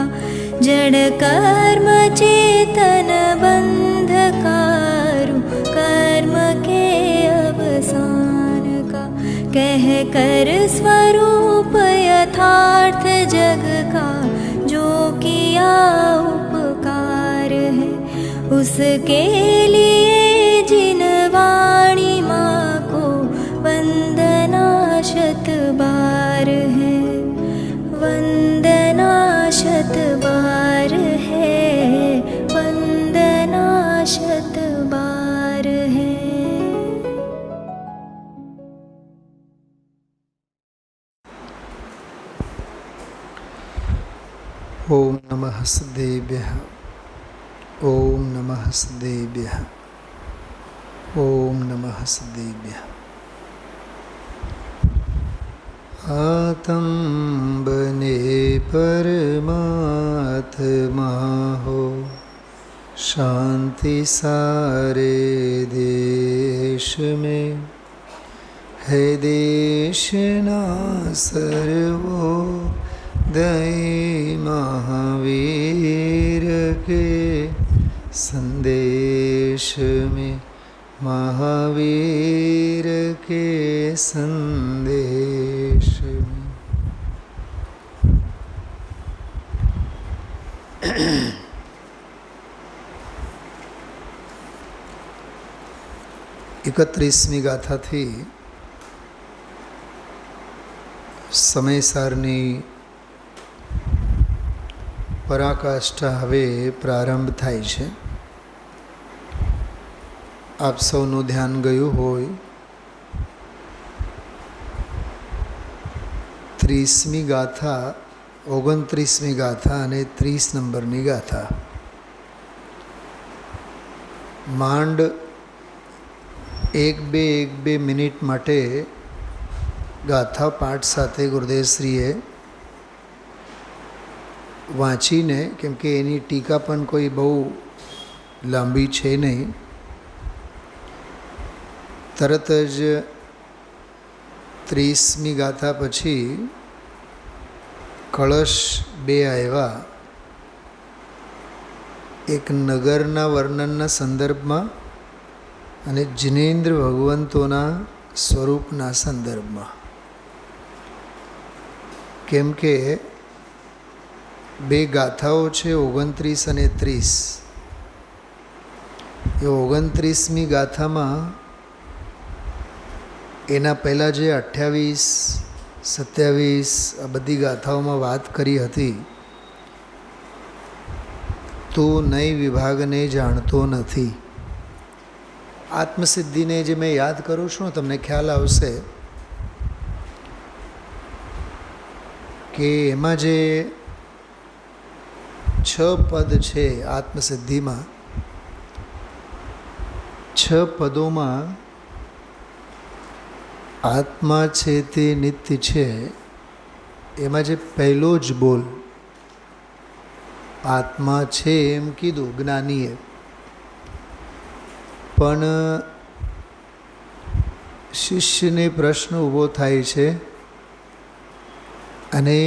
का जड़ कर्म चेतन बंधकारु कर्म के अवसान का कह कर स्वरूप यथार्थ जग का जो किया उपकार है उसके लिए जिन वाणी माँ को वंदना शत बार है वंदना शत बार है वंदना शत बार है। ओम नमः सदेभ्यः ओम नमः सदेभ्यः ओम नमः सदेभ्यः। आत्म बने परमात्मा हो शांति सारे देश में है देश ना सर्वो दय महावीर के संदेश में महावीर के संदेश में। એકત્રીસમી ગાથાથી સમયસારની પરાકાષ્ઠા હવે પ્રારંભ થાય છે। આપ સૌનું ધ્યાન ગયું હોય 30મી ગાથા 29મી ગાથા અને 30 નંબરની ગાથા માંડ 1-2 મિનિટ માટે ગાથા પાઠ સાથે ગુરુદેવશ્રીએ વાંચીને, કેમ કે એની ટીકા પણ કોઈ બહુ લાંબી છે નહીં, તરત જ 30મી ગાથા પછી કળશ 2 આવ્યા એક નગરના વર્ણનના સંદર્ભમાં અને જિનેન્દ્ર ભગવંતોના સ્વરૂપના સંદર્ભમાં। કેમ કે 2 ગાથાઓ છે 29 અને 30। એ 29મી ગાથામાં એના પહેલાં જે 28, 27 આ બધી ગાથાઓમાં વાત કરી હતી, તું નય વિભાગને જાણતો નથી। આત્મસિદ્ધિને જે મેં યાદ કરું છું, તમને ખ્યાલ આવશે કે એમાં જે 6 પદ છે આત્મસિદ્ધિમાં, 6 પદોમાં આત્મા છે તે નિત્ય છે, એમાં જે પહેલો જ બોલ આત્મા છે એમ કીધું જ્ઞાનીએ, પણ શિષ્યને પ્રશ્ન ઊભો થાય છે અને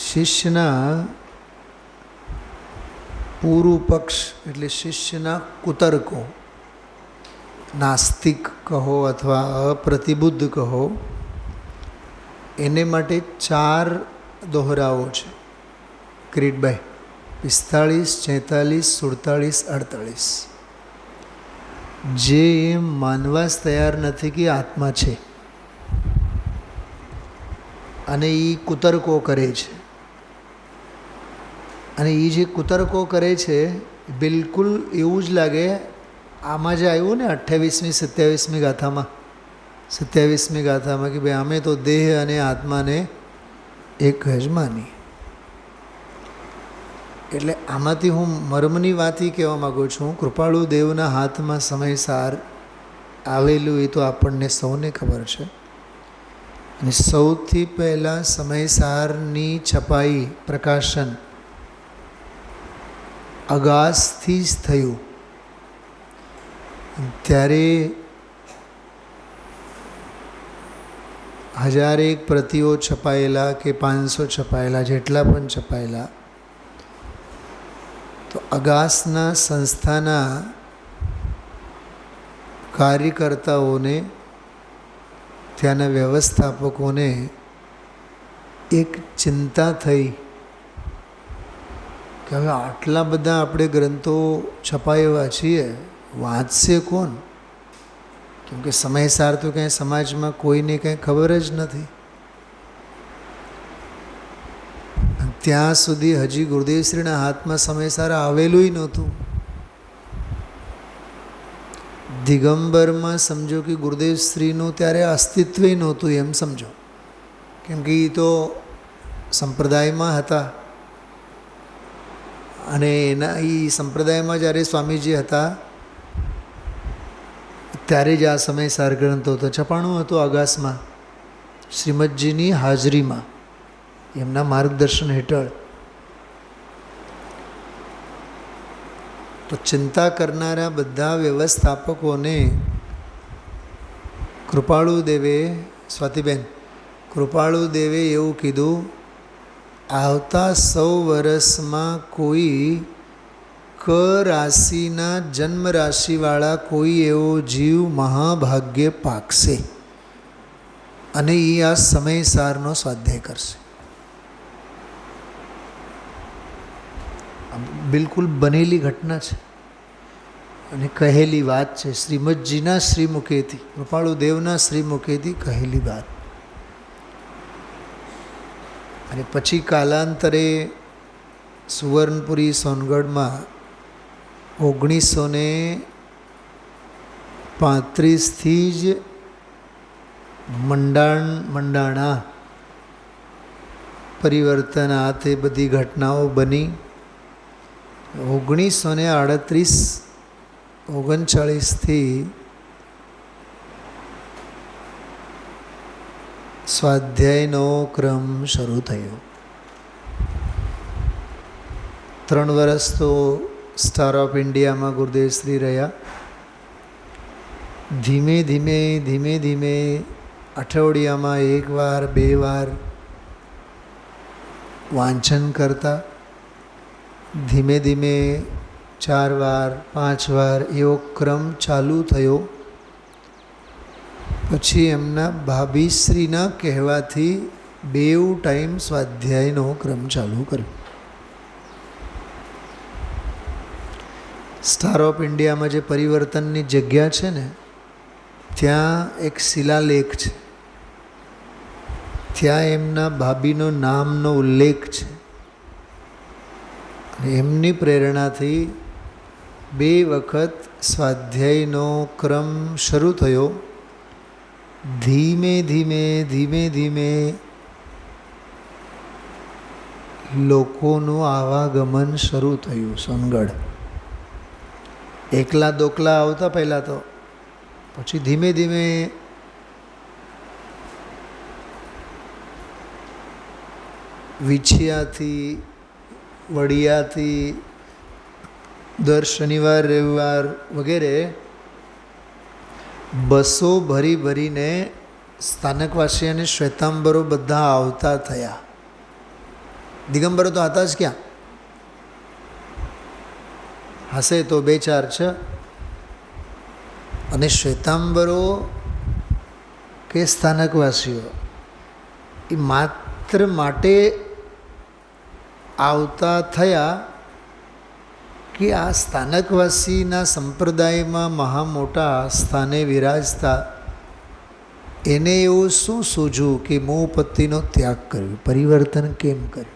શિષ્યના પૂર્વ પક્ષ એટલે શિષ્યના કુતર્કો, નાસ્તિક કહો અથવા અપ્રતિબુદ્ધ કહો, એને માટે 4 દોહરાઓ છે કિરીટભાઈ, 45, 46, 47, 48, જે એમ માનવા જ તૈયાર નથી કે આત્મા છે અને એ કુતર્કો કરે છે। અને એ જે કુતર્કો કરે છે બિલકુલ એવું જ લાગે આમાં જે આવ્યું ને 28મી 27મી ગાથામાં, 27મી ગાથામાં કે ભાઈ અમે તો દેહ અને આત્માને એક જ માની। એટલે આમાંથી હું મર્મની વાત કહેવા માગું છું, કૃપાળુ દેવના હાથમાં સમયસાર આવેલું એ તો આપણને સૌને ખબર છે। અને સૌથી પહેલાં સમયસારની છપાઈ પ્રકાશન અગાસથી જ થયું, ત્યારે 1001 પ્રતિઓ છપાયેલા કે 500 છપાયેલા, જેટલા પણ છપાયેલા, તો અગાસના સંસ્થાના કાર્યકર્તાઓને, ત્યાંના વ્યવસ્થાપકોને એક ચિંતા થઈ કે હવે આટલા બધા આપણે ગ્રંથો છપાયેલા છીએ, વાંચશે કોણ? કેમ કે સમયસાર તો કંઈ સમાજમાં કોઈને કંઈ ખબર જ નથી. ત્યાં સુધી હજી ગુરુદેવશ્રીના હાથમાં સમયસાર આવેલું નહોતું. દિગંબરમાં સમજો કે ગુરુદેવશ્રીનું ત્યારે અસ્તિત્વ નહોતું, એમ સમજો. કેમ કે એ તો સંપ્રદાયમાં હતા અને એ સંપ્રદાયમાં જ્યારે સ્વામીજી હતા ત્યારે જ આ સમયસાર ગ્રંથો તો છપાણું હતું આગાસમાં, શ્રીમદજીની હાજરીમાં, એમના માર્ગદર્શન હેઠળ. તો ચિંતા કરનારા બધા વ્યવસ્થાપકોને કૃપાળુદેવે, સ્વાતિબેન, કૃપાળુદેવે એવું કીધું, આવતા 100 વર્ષમાં કોઈ ક રાશિના જન્મ રાશિવાળા કોઈ એવો જીવ મહાભાગ્ય પાકશે અને એ આ સમયસારનો સ્વાધ્યાય કરશે. બિલકુલ બનેલી ઘટના છે અને કહેલી વાત છે. શ્રીમદજીના શ્રીમુખેથી, કૃપાળુદેવના શ્રીમુખેથી કહેલી વાત. અને પછી કાલાંતરે સુવર્ણપુરી સોનગઢમાં 1935થી જ મંડાણા પરિવર્તન, આ તે બધી ઘટનાઓ બની. 1938-39થી સ્વાધ્યાયનો ક્રમ શરૂ થયો. 3 વર્ષ તો સ્ટાર ઓફ ઇન્ડિયામાં ગુરુદેવશ્રી રહ્યા. ધીમે ધીમે અઠવાડિયામાં 1 વાર 2 વાર વાંચન કરતા, ધીમે 4 વાર 5 વાર એવો ક્રમ ચાલુ થયો. પછી એમના ભાભીશ્રીના કહેવાથી 2 ટાઈમ સ્વાધ્યાયનો ક્રમ ચાલુ કર્યો. સ્ટાર ઓફ ઇન્ડિયામાં જે પરિવર્તનની જગ્યા છે ને, ત્યાં એક શિલાલેખ છે. ત્યાં એમના ભાભીનો નામનો ઉલ્લેખ છે. એમની પ્રેરણાથી 2 વખત સ્વાધ્યાયનો ક્રમ શરૂ થયો. ધીમે ધીમે લોકોનું આવાગમન શરૂ થયું સોનગઢ. એકલા દોકલા આવતા પહેલાં તો, પછી ધીમે ધીમે વિછિયાથી, વડિયાથી દર શનિવાર રવિવાર વગેરે બસો ભરીને સ્થાનકવાસી અને શ્વેતાંબરો બધા આવતા થયા. દિગંબરો તો હતા જ ક્યાં, હશે તો 2-4 છે. અને શ્વેતાંબરો કે સ્થાનકવાસીઓ એ માત્ર માટે આવતા થયા કે આ સ્થાનકવાસીના સંપ્રદાયમાં મહા મોટા સ્થાને વિરાજતા એને એવું શું સૂઝ્યું કે મોહ પત્તીનો ત્યાગ કર્યો, પરિવર્તન કેમ કર્યું.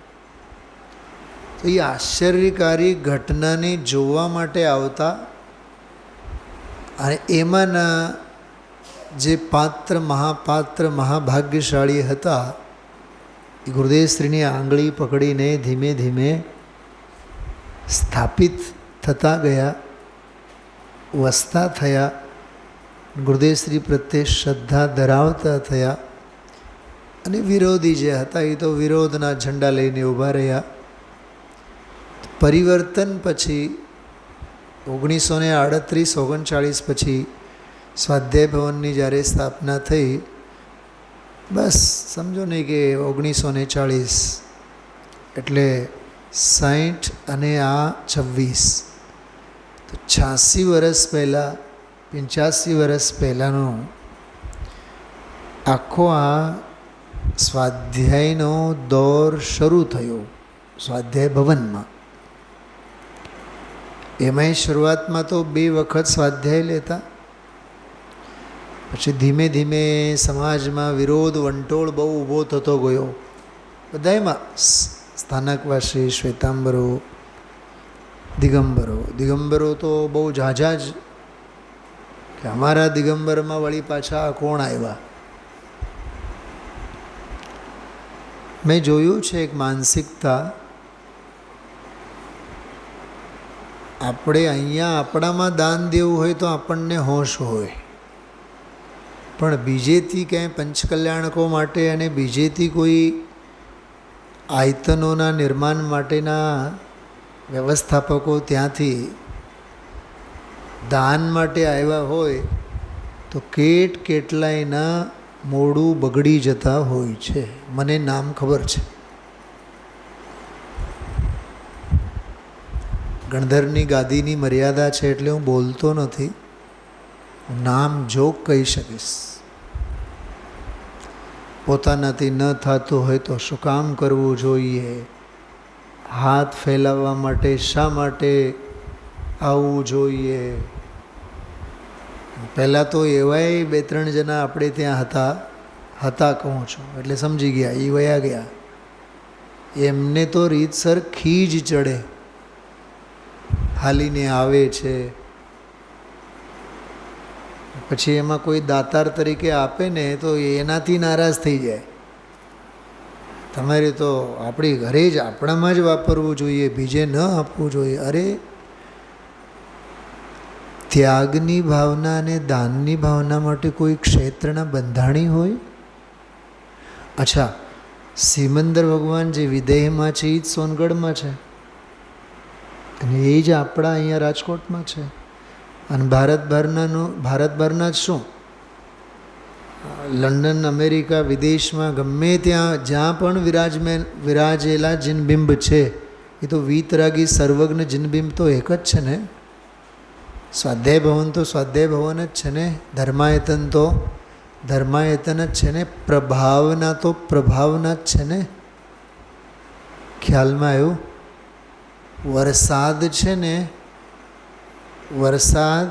તો એ આશ્ચર્યકારી ઘટનાને જોવા માટે આવતા. અને એમાંના જે મહાપાત્ર મહાભાગ્યશાળી હતા એ ગુરુદેવશ્રીની આંગળી પકડીને ધીમે ધીમે સ્થાપિત થતા ગયા, વસતા થયા, ગુરુદેવશ્રી પ્રત્યે શ્રદ્ધા ધરાવતા થયા. અને વિરોધી જે હતા એ તો વિરોધના ઝંડા લઈને ઊભા રહ્યા. પરિવર્તન પછી 1938-39 પછી સ્વાધ્યાય ભવનની જ્યારે સ્થાપના થઈ બસ સમજો નહીં કે 1940 એટલે 60 અને આ 26 તો 86 વર્ષ પહેલાં 85 વર્ષ પહેલાંનો આખો આ સ્વાધ્યાયનો દોર શરૂ થયો સ્વાધ્યાય ભવનમાં. એમાંય શરૂઆતમાં તો 2 વખત સ્વાધ્યાય લેતા, પછી ધીમે ધીમે સમાજમાં વિરોધ વંટોળ બહુ ઊભો થતો ગયો બધાયમાં, સ્થાનકવાસી, શ્વેતાંબરો, દિગંબરો તો બહુ ઝાઝા જ, કે અમારા દિગંબરમાં વળી પાછા કોણ આવ્યા. મેં જોયું છે એક માનસિકતા, આપણે અહીંયા આપણામાં દાન દેવું હોય તો આપણને હોશ હોય, પણ બીજેથી ક્યાંય પંચકલ્યાણકો માટે અને બીજેથી કોઈ આયતનોના નિર્માણ માટેના વ્યવસ્થાપકો ત્યાંથી દાન માટે આવ્યા હોય તો કેટલાયના મોડું બગડી જતા હોય છે. મને નામ ખબર છે. ગણધરની ગાદીની મર્યાદા છે એટલે હું બોલતો નથી, નામ જોગ કહી શકીશ. પોતાનાથી ન થતું હોય તો શું કામ કરવું જોઈએ, હાથ ફેલાવવા માટે શા માટે આવવું જોઈએ. પહેલાં તો એવાય 2-3 જણા આપણે ત્યાં હતા કહું છું એટલે સમજી ગયા, એ વયા ગયા. એમને તો રીતસર ખીજ ચડે, હાલીને આવે છે, પછી એમાં કોઈ દાતાર તરીકે આપે ને તો એનાથી નારાજ થઈ જાય. તમારે તો આપણી ઘરે જ આપણામાં જ વાપરવું જોઈએ, બીજે ન આપવું જોઈએ. અરે ત્યાગની ભાવના અને દાનની ભાવના માટે કોઈ ક્ષેત્રના બંધાણી હોય. અચ્છા, સિમંદર ભગવાન જે વિદેહમાં છે એ જ સોનગઢમાં છે અને એ જ આપણા અહીંયા રાજકોટમાં છે. અને ભારતભરના જ શું, લંડન, અમેરિકા, વિદેશમાં ગમે ત્યાં જ્યાં પણ વિરાજેલા જિનબિંબ છે એ તો વીતરાગી સર્વજ્ઞ જિનબિંબ તો એક જ છે ને. સ્વાધ્યાય ભવન તો સ્વાધ્યાય ભવન જ છે ને, ધર્માયતન તો ધર્માયતન જ છે ને, પ્રભાવના તો પ્રભાવના જ છે ને. ખ્યાલમાં આવ્યું? વરસાદ છે ને, વરસાદ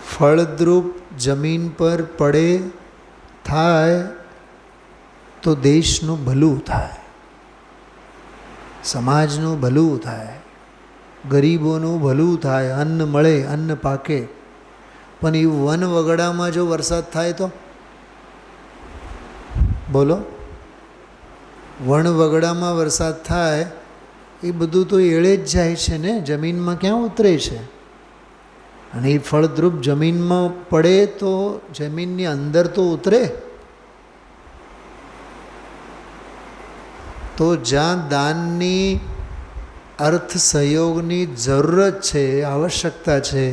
ફળદ્રુપ જમીન પર પડે થાય તો દેશનું ભલું થાય, સમાજનું ભલું થાય, ગરીબોનું ભલું થાય, અન્ન મળે, અન્ન પાકે. પણ એ વન વગડામાં જો વરસાદ થાય તો બોલો, વન વગડામાં વરસાદ થાય એ બધું તો એળે જ જાય છે ને, જમીનમાં ક્યાં ઉતરે છે. અને એ ફળદ્રુપ જમીનમાં પડે તો જમીનની અંદર તો ઉતરે. તો જ્યાં દાનની અર્થ સહયોગની જરૂરત છે, આવશ્યકતા છે,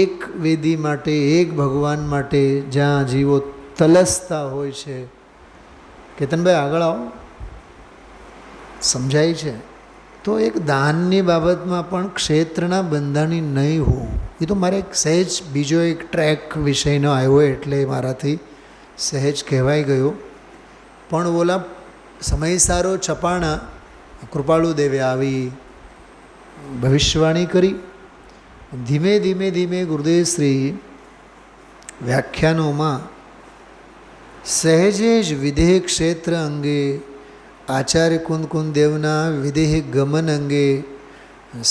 એક વેદી માટે, એક ભગવાન માટે જ્યાં જીવો તલસતા હોય છે. કેતનભાઈ આગળ આવો, સમજાય છે? તો એક દાનની બાબતમાં પણ ક્ષેત્રના બંધાણી નહીં હોવું. એ તો મારે એક સહેજ બીજો એક ટ્રેક વિષયનો આવ્યો એટલે મારાથી સહેજ કહેવાઈ ગયો. પણ ઓલા સમય સારો છપાણા કૃપાળુ દેવે આવી ભવિષ્યવાણી કરી. ધીમે ધીમે ધીમે ગુરુદેવશ્રી વ્યાખ્યાનોમાં સહેજે જ વિદેહ ક્ષેત્ર અંગે, આચાર્ય કુંદકુંદ દેવના વિદેહ ગમન અંગે,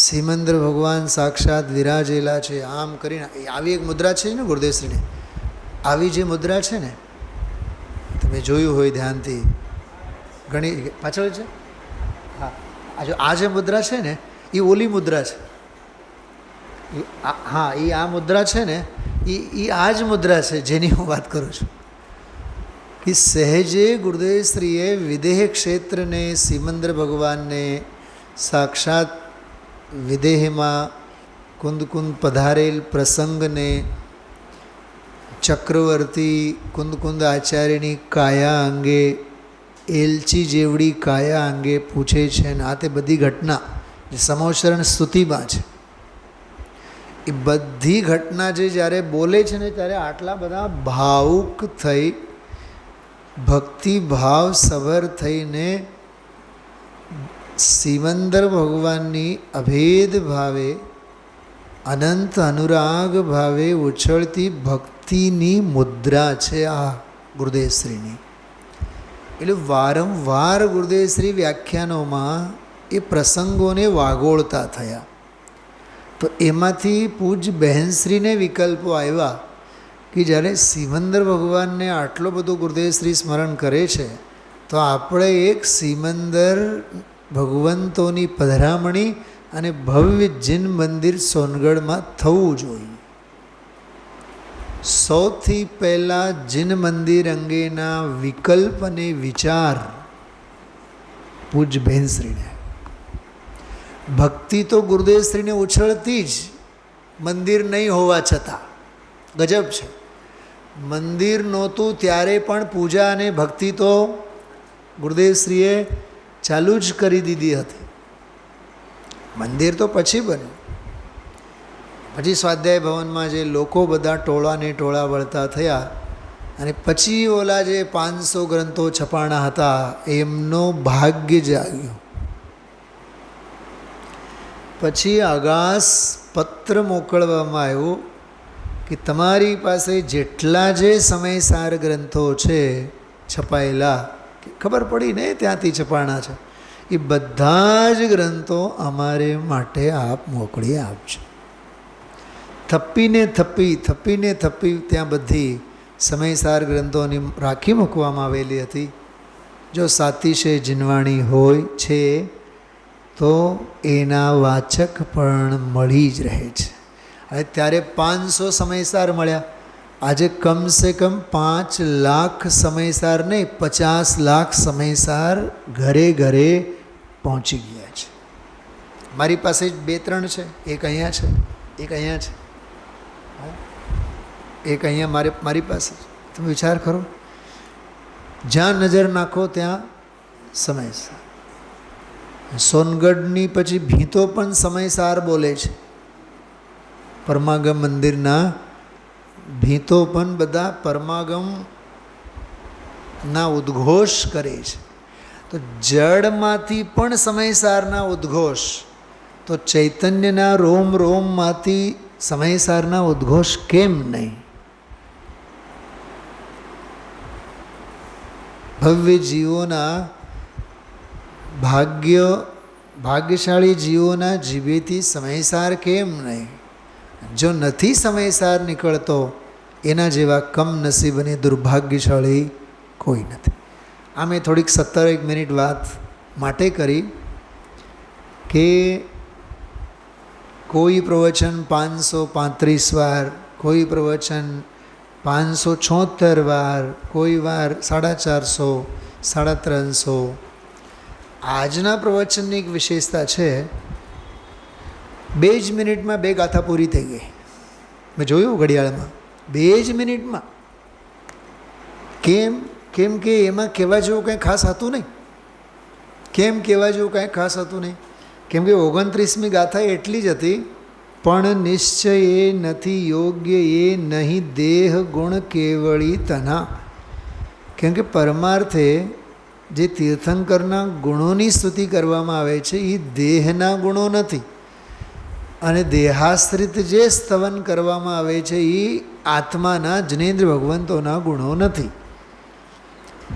સિમંદર ભગવાન સાક્ષાત વિરાજેલા છે આમ કરીને આવી એક મુદ્રા છે ને ગુરુદેવશ્રીને, આવી જે મુદ્રા છે ને તમે જોયું હોય ધ્યાનથી, ઘણી પાછળ છે. હા, આ જે મુદ્રા છે ને એ ઓલી મુદ્રા છે. હા, એ આ મુદ્રા છે ને એ આ જ મુદ્રા છે જેની હું વાત કરું છું. કે સહેજે ગુરુદેવશ્રીએ વિદેહ ક્ષેત્રને, સિમંદર ભગવાનને, સાક્ષાત વિદેહમાં કુંદ પધારેલ પ્રસંગને ચક્રવર્તી કુંદકુંદ આચાર્યની કાયા અંગે, એલચી જેવડી કાયા અંગે પૂછે છે. અને આ તે બધી ઘટના જે સમોસરણ સ્તુતિમાં છે, એ બધી ઘટના જે જ્યારે બોલે છે ને ત્યારે આટલા બધા ભાવુક થઈ, ભક્તિભાવ સભર થઈને સિમંદર ભગવાનની અભેદ ભાવે, અનંત અનુરાગ ભાવે ઉછળતી ભક્તિની મુદ્રા છે આ ગુરુદેવશ્રીની. એટલે વારંવાર ગુરુદેવશ્રી વ્યાખ્યાનોમાં એ પ્રસંગોને વાગોળતા થયા. તો એમાંથી પૂજ બહેનશ્રીને વિકલ્પો આવ્યા કે જ્યારે સિમંદર ભગવાનને આટલો બધો ગુરુદેવશ્રી સ્મરણ કરે છે તો આપણે એક સિમંદર ભગવંતોની પધરામણી અને ભવ્ય જીન મંદિર સોનગઢમાં થવું જોઈએ. સૌથી પહેલાં જીન મંદિર અંગેના વિકલ્પ અને વિચાર પૂજ બહેનશ્રીને. ભક્તિ તો ગુરુદેવશ્રીને ઉછળતી જ, મંદિર નહીં હોવા છતાં. ગજબ છે. મંદિર નહોતું ત્યારે પણ પૂજા અને ભક્તિ તો ગુરુદેવશ્રીએ ચાલુ જ કરી દીધી હતી. મંદિર તો પછી બન્યું. પછી સ્વાધ્યાય ભવનમાં જે લોકો બધા ટોળાને ટોળા વળતા થયા અને પછી ઓલા જે 500 ગ્રંથો છપાણા હતા એમનો ભાગ્ય જાગ્યો. પછી આગાસ પત્ર મોકલવામાં આવ્યો કે તમારી પાસે જેટલા જે સમયસાર ગ્રંથો છે છપાયેલા, ખબર પડી ને ત્યાંથી છપાણા છે, એ બધા જ ગ્રંથો અમારે માટે આપ મોકલી આપજો. થપ્પીને થપ્પી ત્યાં બધી સમયસાર ગ્રંથોની રાખી મૂકવામાં આવેલી હતી. જો સાતિશે જીનવાણી હોય છે તો એના વાચક પણ મળી જ રહે છે. અને ત્યારે 500 સમયસાર મળ્યા. આજે કમસે કમ 5 લાખ સમયસાર નહીં, 50 લાખ સમયસાર ઘરે ઘરે પહોંચી ગયા છે. મારી પાસે જ 2-3 છે. એક અહીંયા છે, એક અહીંયા છે, એક અહીંયા મારી પાસે. તમે વિચાર કરો, જ્યાં નજર નાખો ત્યાં સમયસાર. સોનગઢની પછી ભીંતો પણ સમયસાર બોલે છે. પરમાગમ મંદિરના ભીંતો પણ બધા પરમાગમના ઉદ્ઘોષ કરે છે. તો જળમાંથી પણ સમયસારના ઉદ્ઘોષ, તો ચૈતન્યના રોમ રોમમાંથી સમયસારના ઉદ્ઘોષ કેમ નહીં? ભવ્ય જીવોના ભાગ્યશાળી જીવોના જીવેથી સમયસાર કેમ નહીં? જો નથી સમયસાર નીકળતો એના જેવા કમનસીબ અને દુર્ભાગ્યશાળી કોઈ નથી. આ મેં થોડીક 17 મિનિટ વાત માટે કરી કે કોઈ પ્રવચન 535 વાર, કોઈ પ્રવચન 576 વાર, કોઈ વાર 450, 350. આજના પ્રવચનની એક વિશેષતા છે, 2 જ મિનિટમાં 2 ગાથા પૂરી થઈ ગઈ. મેં જોયું ઘડિયાળમાં, 2 જ મિનિટમાં. કેમ કે એમાં કહેવા જેવું કંઈ ખાસ હતું નહીં. કેમ કહેવા જેવું કાંઈ ખાસ હતું નહીં? કેમ કે 29મી ગાથા એટલી જ હતી, પણ નિશ્ચય એ નથી યોગ્ય એ નહીં દેહ ગુણ કેવળી તના. કેમ કે પરમાર્થે જે તીર્થંકરના ગુણોની સ્તુતિ કરવામાં આવે છે એ દેહના ગુણો નથી, અને દેહાશ્રિત જે સ્તવન કરવામાં આવે છે એ આત્માના જનેન્દ્ર ભગવંતોના ગુણો નથી.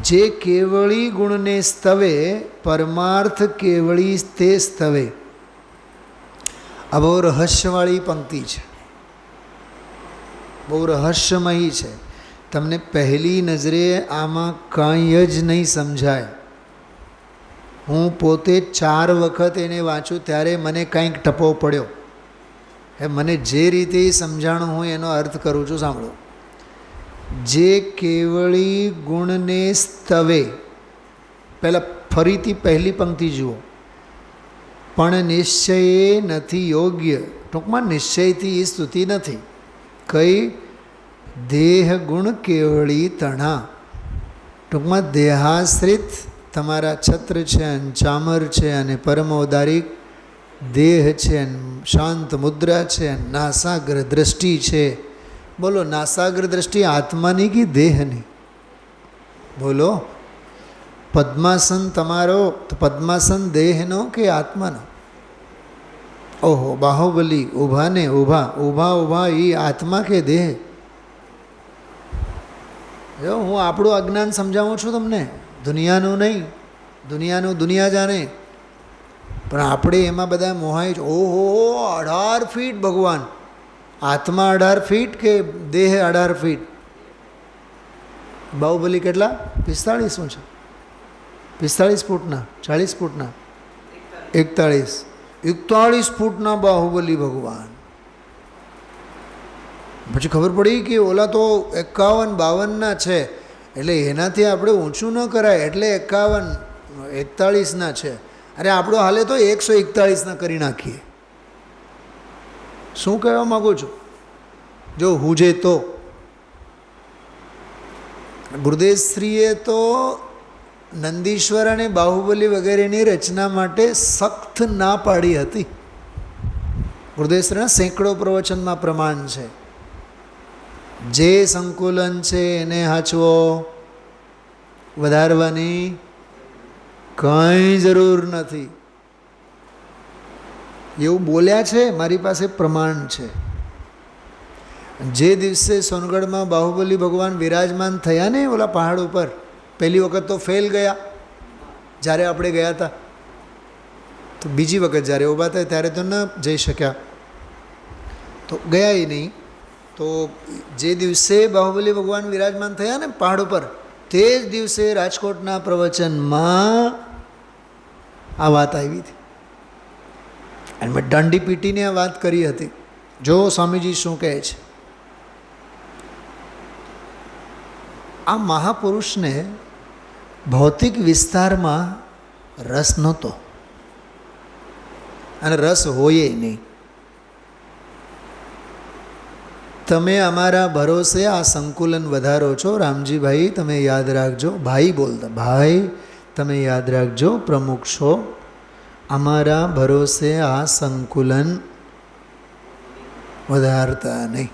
જે કેવળી ગુણને સ્તવે, પરમાર્થ કેવળી તે સ્તવે. આ બહુ રહસ્યવાળી પંક્તિ છે, બહુ રહસ્યમયી છે. તમને પહેલી નજરે આમાં કંઈ જ નહીં સમજાય. હું પોતે 4 વખત એને વાંચું ત્યારે મને કંઈક ટપો પડ્યો. મને જે રીતે સમજાણું હું એનો અર્થ કરું છું, સાંભળો. જે કેવળી ગુણને સ્તવે, પહેલાં ફરીથી પહેલી પંક્તિ જુઓ. પણ નિશ્ચયે નથી યોગ્ય. ટૂંકમાં નિશ્ચયથી એ સ્તુતિ નથી. કઈ દેહ ગુણ કેવળી તણા. ટૂંકમાં દેહાશ્રિત તમારા છત્ર છે અને ચામર છે અને પરમોદારિક દેહ છે, શાંત મુદ્રા છે, નાસાગ્ર દ્રષ્ટિ છે. બોલો, નાસાગ્ર દ્રષ્ટિ આત્માની કે દેહની? બોલો. પદ્માસન તમારો, તો પદ્માસન દેહનો કે આત્માનો? ઓહો, બાહુબલી ઊભા ને ઊભા, ઊભા ઊભા એ આત્મા કે દેહ? જો હું આપણું અજ્ઞાન સમજાવું છું તમને, દુનિયાનું નહીં. દુનિયાનું દુનિયા જાણે, પણ આપણે એમાં બધા મોહાય છે. ઓહો, 18 ફીટ ભગવાન. આત્મા 18 ફીટ કે દેહ 18 ફીટ? બાહુબલી કેટલા? 45 શું છે? 45 ફૂટના, 40 ફૂટના, 41 ફૂટના બાહુબલી ભગવાન. પછી ખબર પડી કે ઓલા તો 51-52 છે, એટલે એનાથી આપણે ઊંચું ન કરાય, એટલે 41 છે. અરે આપણો હાલે તો 141 કરી નાખીએ. શું કહેવા માગું છું? જો હુજે તો ગુરુદેવશ્રીએ તો નંદીશ્વર અને બાહુબલી વગેરેની રચના માટે સખ્ત ના પાડી હતી. ગુરુદેવશ્રીના સેંકડો પ્રવચનમાં પ્રમાણ છે. જે સંકુલન છે એને હાચવો, વધારવાની કંઈ જરૂર નથી. એવું બોલ્યા છે, મારી પાસે પ્રમાણ છે. જે દિવસે સોનગઢમાં બાહુબલી ભગવાન વિરાજમાન થયા ને ઓલા પહાડ ઉપર, પહેલી વખત તો ફેલ ગયા જ્યારે આપણે ગયા હતા, તો બીજી વખત જ્યારે ઊભા થયા ત્યારે તો ન જઈ શક્યા, તો ગયા નહીં. તો જે દિવસે બાહુબલી ભગવાન વિરાજમાન થયા ને પહાડ ઉપર, તે જ દિવસે રાજકોટના પ્રવચનમાં આ વાત આવી હતી. અને મેં દાંડી પીટીને આ વાત કરી હતી. જો સ્વામીજી શું કહે છે. આ મહાપુરુષને ભૌતિક વિસ્તારમાં રસ નહોતો, અને રસ હોય નહીં. તમે અમારા ભરોસે આ સંકુલન વધારો છો રામજીભાઈ, તમે યાદ રાખજો. ભાઈ બોલતા, ભાઈ તમે યાદ રાખજો, પ્રમુખ છો. અમારા ભરોસે આ સંકુલન વધારતા નહીં.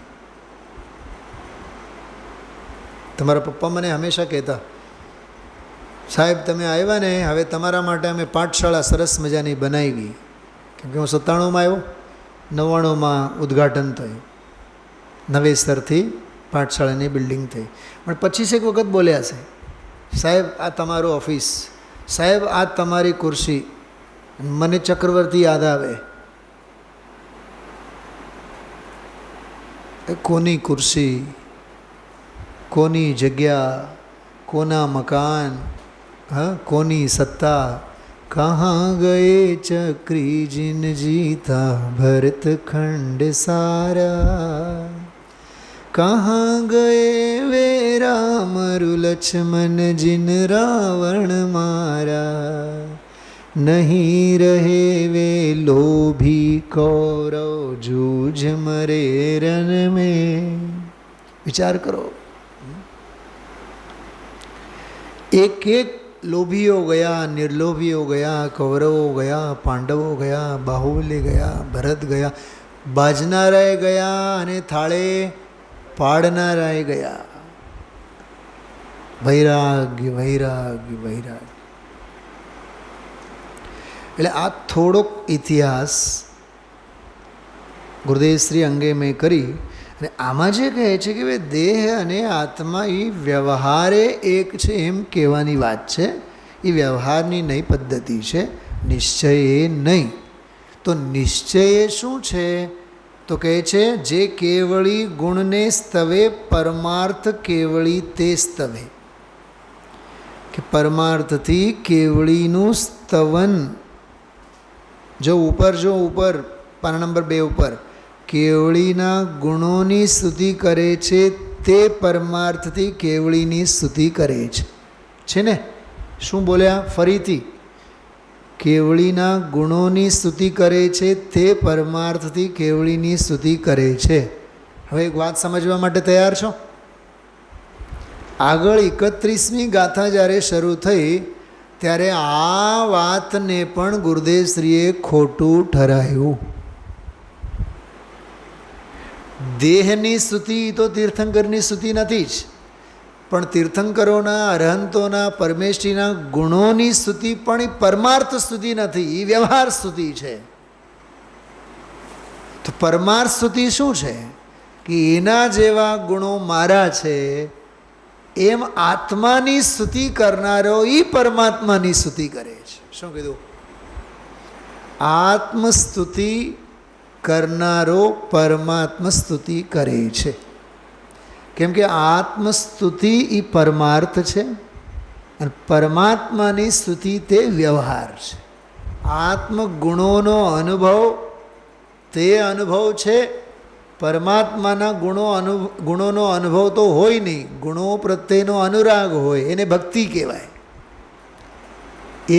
તમારા પપ્પા મને હંમેશા કહેતા, સાહેબ તમે આવ્યા ને, હવે તમારા માટે અમે પાઠશાળા સરસ મજાની બનાવી. કેમ કે હું 97માં આવ્યો, 99માં ઉદ્ઘાટન થયું, નવેસરથી પાઠશાળાની બિલ્ડિંગ થઈ. પણ 25 વખત બોલ્યા છે, સાહેબ આ તમારું ઓફિસ, સાહેબ આ તમારી ખુરશી. મને ચક્રવર્તી યાદ આવે. કોની ખુરશી, કોની જગ્યા, કોના મકાન, હા કોની સત્તા. કહાં ગયે ચક્રી જીન જીતા ભરત ખંડ સારા. કહાં ગયે વે રામ લક્ષ્મણ જીન રાવણ મારા. નહીં રહે વે લોભી કૌરવ જૂજ મરે રન में. વિચાર કરો, एक एक लोभियों गया, निर्लोभियों गया, कौरवों गया, પાંડવો ગયા, બાહુબલી ગયા, ભરત ગયા, બાજનારાય ગયા અને થાળે પાડનારાય ગયા. વૈરાગ્ય વૈરાગ્ય વૈરાગ્ય. એટલે આ થોડોક ઇતિહાસ ગુરુદેવશ્રી અંગે મેં કરી. અને આમાં જે કહે છે કે ભાઈ દેહ અને આત્મા એ વ્યવહારે એક છે એમ કહેવાની વાત છે. એ વ્યવહારની નહીં પદ્ધતિ છે, નિશ્ચય એ નહીં. તો નિશ્ચય એ શું છે? તો કહે છે જે કેવળી ગુણને સ્તવે પરમાર્થ કેવળી તે સ્તવે. કે પરમાર્થથી કેવળીનું સ્તવન. જો ઉપર પાના નંબર 2 ઉપર કેવળીના ગુણોની સ્તુતિ કરે છે, તે પરમાર્થથી કેવળીની સ્તુતિ કરે છે ને? શું બોલ્યા ફરીથી? કેવળીના ગુણોની સ્તુતિ કરે છે, તે પરમાર્થથી કેવળીની સ્તુતિ કરે છે. હવે એક વાત સમજવા માટે તૈયાર છો? આગળ 31મી ગાથા જ્યારે શરૂ થઈ ત્યારે આ વાતને પણ ગુરુદેવશ્રીએ ખોટું ઠરાયું. દેહની સ્તુતિ તો તીર્થંકરની સ્તુતિ નથી જ, પણ તીર્થંકરોના, અરહંતોના, પરમેશ્વરીના ગુણોની સ્તુતિ પણ એ પરમાર્થ સ્તુતિ નથી, એ વ્યવહાર સ્તુતિ છે. તો પરમાર્થ સ્તુતિ શું છે કે એના જેવા ગુણો મારા છે એમ આત્માની સ્તુતિ કરનારો એ પરમાત્માની સ્તુતિ કરે છે. શું કીધું? આત્મસ્તુતિ કરનારો પરમાત્મા સ્તુતિ કરે છે. કેમ કે આત્મસ્તુતિ એ પરમાર્થ છે અને પરમાત્માની સ્તુતિ તે વ્યવહાર છે. આત્મગુણોનો અનુભવ તે અનુભવ છે, પરમાત્માના ગુણોનો અનુભવ તો હોય નહીં. ગુણો પ્રત્યેનો અનુરાગ હોય એને ભક્તિ કહેવાય,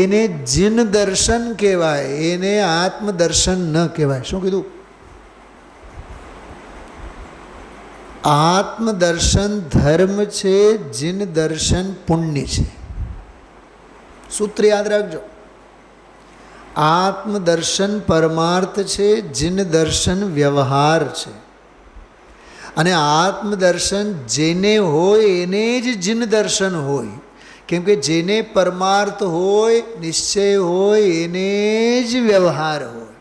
એને જીન દર્શન કહેવાય, એને આત્મદર્શન ન કહેવાય. શું કીધું? આત્મદર્શન ધર્મ છે, જીન દર્શન પુણ્ય છે. સૂત્ર યાદ રાખજો. આત્મદર્શન પરમાર્થ છે, જીન દર્શન વ્યવહાર છે. અને આત્મદર્શન જેને હોય એને જ જીન દર્શન હોય. કેમ કે જેને પરમાર્થ હોય, નિશ્ચય હોય, એને જ વ્યવહાર હોય.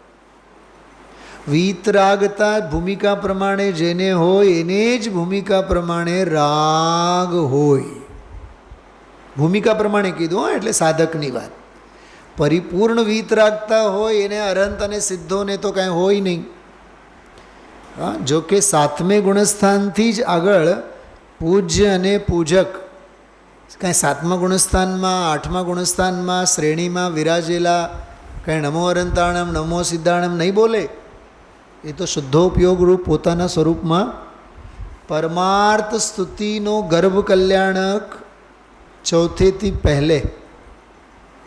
વીતરાગતા ભૂમિકા પ્રમાણે જેને હોય એને જ ભૂમિકા પ્રમાણે રાગ હોય. ભૂમિકા પ્રમાણે કીધું એટલે સાધકની વાત. પરિપૂર્ણ વીતરાગતા હોય એને અરહંત અને સિદ્ધોને તો કાંઈ હોય નહીં. હા, જો કે 7મે ગુણસ્થાનથી જ આગળ પૂજ્ય અને પૂજક કાંઈ 7મા ગુણસ્થાનમાં, 8મા ગુણસ્થાનમાં શ્રેણીમાં વિરાજેલા કાંઈ નમો અરંતાણમ, નમો સિદ્ધાણમ નહીં બોલે. એ તો શુદ્ધોપયોગ રૂપ પોતાના સ્વરૂપમાં પરમાર્થ સ્તુતિનો ગર્ભ કલ્યાણક ચોથેથી પહેલે,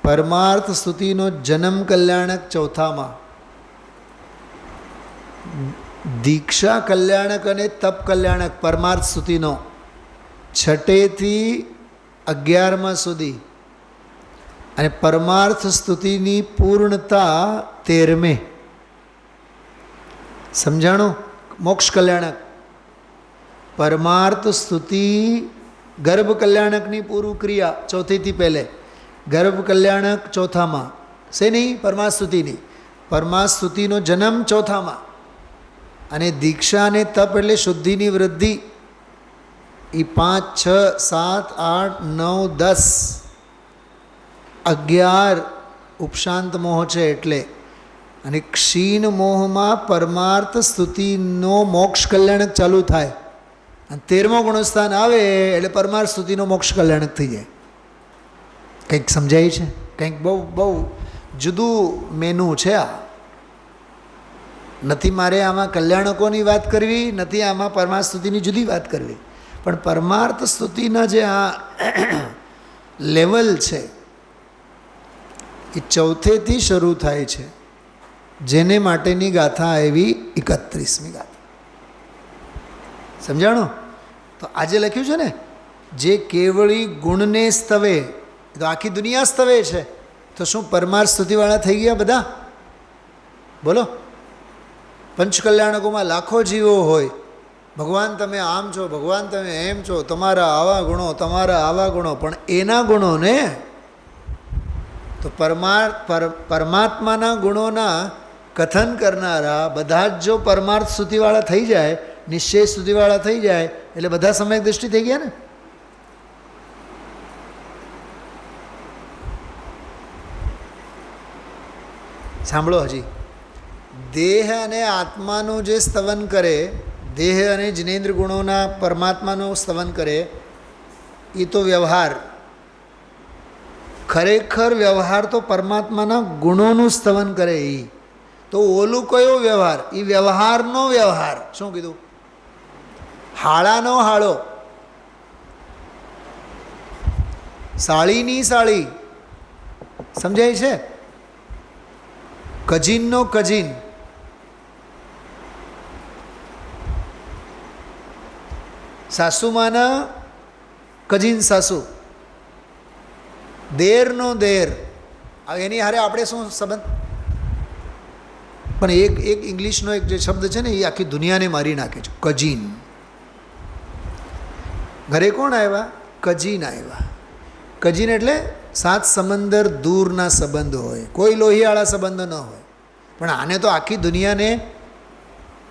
પરમાર્થ સ્તુતિનો જન્મ કલ્યાણક ચોથામાં, દીક્ષા કલ્યાણક અને તપ કલ્યાણક પરમાર્થ સ્તુતિનો 6થી 11મા સુધી, અને પરમાર્થ સ્તુતિની પૂર્ણતા 13મે. સમજાણું? મોક્ષ કલ્યાણક પરમાર્થ સ્તુતિ ગર્ભ કલ્યાણકની પૂર્વ ક્રિયા ચોથીથી પહેલે, ગર્ભ કલ્યાણક ચોથામાં. શેની? પરમાર્થ સ્તુતિની. પરમાર્થ સ્તુતિનો જન્મ ચોથામાં, અને દીક્ષા અને તપ એટલે શુદ્ધિની વૃદ્ધિ એ 5, 6, 7, 8, 9, 10, 11 ઉપશાંત મોહ છે એટલે. અને ક્ષીણ મોહમાં પરમાર્થ સ્તુતિનો મોક્ષ કલ્યાણક ચાલુ થાય, અને 13મો ગુણસ્થાન આવે એટલે પરમાર્થ સ્તુતિનો મોક્ષ કલ્યાણક થઈ જાય. કંઈક સમજાય છે? કંઈક બહુ જુદું મેનુ છે આ. નથી મારે આમાં કલ્યાણકોની વાત કરવી, નથી આમાં પરમાર્થ સ્તુતિની જુદી વાત કરવી, પણ પરમાર્થ સ્તુતિના જે આ લેવલ છે એ ચોથેથી શરૂ થાય છે, જેને માટેની ગાથા આવી 31મી ગાથા. સમજાણો? તો આજે લખ્યું છે ને, જે કેવળી ગુણને સ્તવે, તો આખી દુનિયા સ્તવે છે, તો શું પરમાર્થ સ્તુતિવાળા થઈ ગયા બધા? બોલો. પંચકલ્યાણકોમાં લાખો જીવો હોય, ભગવાન તમે આમ છો, ભગવાન તમે એમ છો, તમારા આવા ગુણો, તમારા આવા ગુણો, પણ એના ગુણોને તો પરમાત્માના ગુણોના કથન કરનારા બધા જ જો પરમાર્થ સ્તુતિવાળા થઈ જાય, નિશ્ચય સ્તુતિવાળા થઈ જાય, એટલે બધા સમય દૃષ્ટિ થઈ ગયા ને. સાંભળો હજી. દેહ અને આત્માનું જે સ્તવન કરે, દેહ અને જિનેન્દ્ર ગુણોના પરમાત્માનું સ્તવન કરે, એ તો વ્યવહાર. ખરેખર વ્યવહાર તો પરમાત્માના ગુણોનું સ્તવન કરે. એ તો ઓલું કયો વ્યવહાર? એ વ્યવહારનો વ્યવહાર. શું કીધું? હાળાનો હાળો, સાળીની સાળી. સમજાય છે? કજીનનો કજીન. સાસુમાના કજીન સાસુ, દેરનો દેર, એની હારે આપણે શું સંબંધ? પણ એક ઇંગ્લિશનો એક જે શબ્દ છે ને એ આખી દુનિયાને મારી નાખે છે, કજીન. ઘરે કોણ આવ્યા? કજીન આવ્યા. કજીન એટલે 7 સમંદર દૂરના સંબંધ હોય, કોઈ લોહીવાળા સંબંધો ન હોય. પણ આને તો આખી દુનિયાને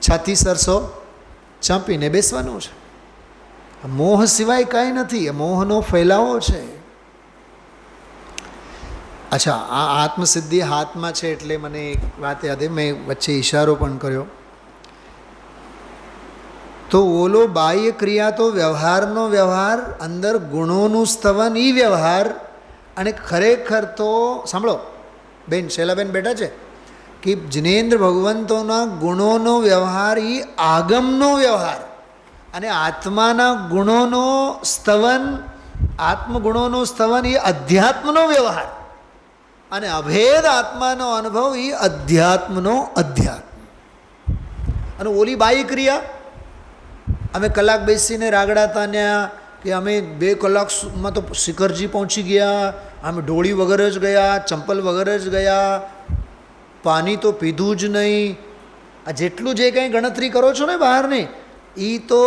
છાતી સરસો ચાંપીને બેસવાનું છે. મોહ સિવાય કાંઈ નથી, મોહનો ફેલાવો છે. અચ્છા, આ આત્મસિદ્ધિ હાથમાં છે એટલે મને એક વાત યાદ આવી, મેં વચ્ચે ઈશારો પણ કર્યો. તો ઓલો બાહ્ય ક્રિયા તો વ્યવહારનો વ્યવહાર, અંદર ગુણોનું સ્તવન એ વ્યવહાર. અને ખરેખર તો સાંભળો બેન, શૈલાબેન બેઠા છે, કે જિનેન્દ્ર ભગવંતોના ગુણોનો વ્યવહાર એ આગમનો વ્યવહાર, અને આત્માના ગુણોનો સ્તવન, આત્મગુણોનો સ્તવન એ અધ્યાત્મનો વ્યવહાર, અને અભેદ આત્માનો અનુભવ એ અધ્યાત્મનો અધ્યાત્મ. અને ઓલી બાહ્ય ક્રિયા, અમે કલાક બેસીને રાગડાતા ત્યાં, કે અમે 2 કલાકમાં તો શિખરજી પહોંચી ગયા, અમે ડોળી વગર જ ગયા, ચંપલ વગર જ ગયા, પાણી તો પીધું જ નહીં. આ જેટલું જે કંઈ ગણતરી કરો છો ને બહારની, એ તો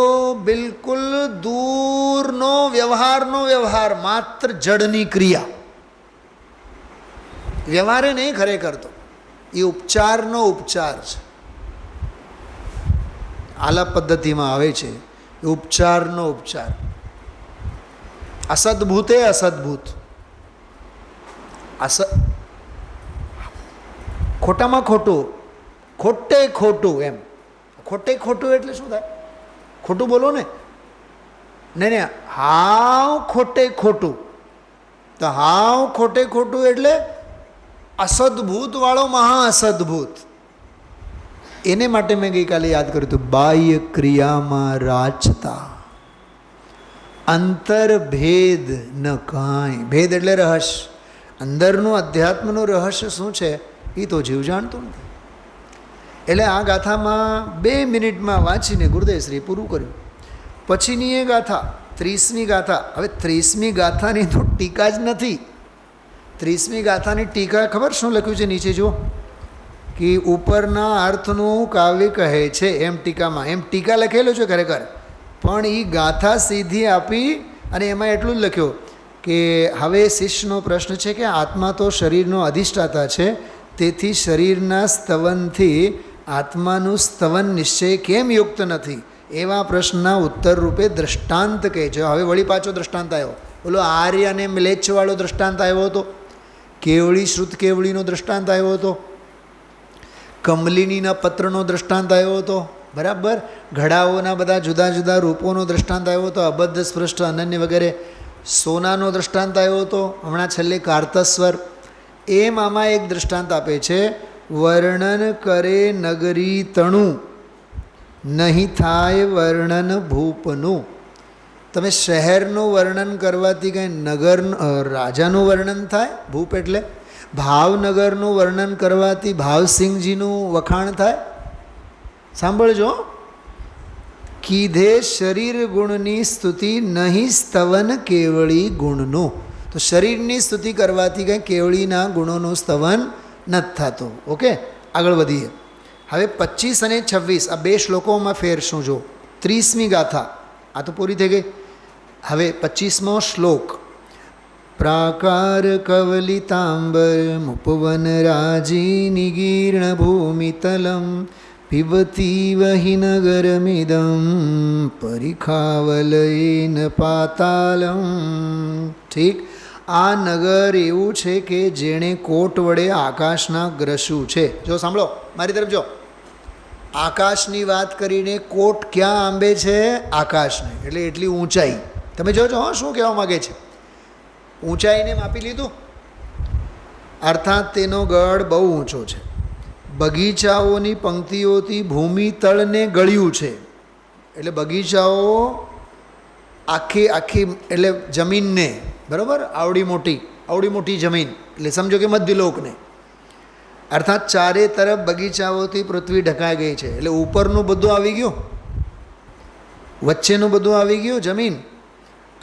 બિલકુલ દૂરનો વ્યવહારનો વ્યવહાર, માત્ર જડની ક્રિયા. વ્યવહારે નહીં ખરેખર તો એ ઉપચારનો ઉપચાર છે. આલાપ પદ્ધતિમાં આવે છે એ ઉપચારનો ઉપચાર. અસદભૂતે અસદભૂત, ખોટામાં ખોટું, ખોટે ખોટું. એમ ખોટે ખોટું એટલે શું થાય? ખોટું બોલો ને. નહીં, હાવ ખોટે ખોટું. તો હાવ ખોટે ખોટું એટલે અસદભૂત વાળો મહા અસદભૂત. એને માટે મેં ગઈકાલે યાદ કર્યું હતું, બાહ્ય ક્રિયામાં રાચતા, અંતરભેદ ન કાંઈ. ભેદ એટલે રહસ્ય. અંદરનું અધ્યાત્મનું રહસ્ય શું છે એ તો જીવ જાણતું નથી. એટલે આ ગાથામાં 2 મિનિટમાં વાંચીને ગુરુદેવશ્રી પૂરું કર્યું. પછીની એ ગાથા 30મી ગાથા. હવે 30મી ગાથાની તો ટીકા જ નથી. 30મી ગાથાની ટીકા ખબર શું લખ્યું છે નીચે જુઓ, કે ઉપરના અર્થનું કાવ્ય કહે છે એમ ટીકામાં. એમ ટીકા લખેલું છે ખરેખર, પણ એ ગાથા સીધી આપી અને એમાં એટલું જ લખ્યું કે હવે શિષ્યનો પ્રશ્ન છે કે આત્મા તો શરીરનો અધિષ્ઠાતા છે, તેથી શરીરના સ્તવનથી આત્માનું સ્તવન નિશ્ચય કેમ યુક્ત નથી? એવા પ્રશ્નના ઉત્તર રૂપે દૃષ્ટાંત કહે છે. હવે વળી પાછો દૃષ્ટાંત આવ્યો. બોલો આર્ય અને મ્લેચ્છવાળો દૃષ્ટાંત આવ્યો હતો, કેવળી શ્રુત કેવળીનો દૃષ્ટાંત આવ્યો હતો, કમલિનીના પત્રનો દૃષ્ટાંત આવ્યો હતો, બરાબર, ઘડાઓના બધા જુદા જુદા રૂપોનો દૃષ્ટાંત આવ્યો હતો, અબદ્ધ સ્પૃષ્ટ અનન્ય વગેરે, સોનાનો દૃષ્ટાંત આવ્યો હતો, હમણાં છેલ્લે કાર્તસ્વર. એમ આમાં એક દૃષ્ટાંત આપે છે, વર્ણન કરે નગરી તણું, નહીં થાય વર્ણન ભૂપનું. તમે શહેરનું વર્ણન કરવાથી કંઈ નગર રાજાનું વર્ણન થાય? ભૂપ એટલે ભાવનગરનું વર્ણન કરવાથી ભાવસિંહજીનું વખાણ થાય? સાંભળજો, કીધે શરીર ગુણની સ્તુતિ નહીં સ્તવન કેવળી ગુણનું. તો શરીરની સ્તુતિ કરવાથી કંઈ કેવળીના ગુણોનું સ્તવન નથી થતું. ઓકે, આગળ વધીએ. હવે 25 અને 26 આ 2 શ્લોકોમાં ફેર શું જો. 30મી ગાથા આ તો પૂરી થઈ ગઈ. હવે 25મો શ્લોક, પ્રાકાર કવલિતાંબર મુપવન રાજી નિગીર્ણ ભૂમિતલમ પિબતી વહિનગરમિદમ પરિખાવલયન પાતાલમ. ઠીક, આ નગર એવું છે કે જેણે કોટ વડે આકાશના ગ્રસ્યું છે. જો સાંભળો, મારી તરફ જો. આકાશની વાત કરીને કોટ ક્યાં આંબે છે? આકાશને, એટલે એટલી ઊંચાઈ. તમે જોજો હા શું કહેવા માગે છે. ઊંચાઈને માપી લીધું, અર્થાત તેનો ગઢ બહુ ઊંચો છે. બગીચાઓની પંક્તિઓથી ભૂમિ તળને ગળ્યું છે. એટલે બગીચાઓ આખી એટલે જમીનને, બરાબર, આવડી મોટી જમીન, એટલે સમજો કે મધ્યલોકને, અર્થાત ચારે તરફ બગીચાઓથી પૃથ્વી ઢંકાઈ ગઈ છે. એટલે ઉપરનું બધું આવી ગયું, વચ્ચેનું બધું આવી ગયું જમીન,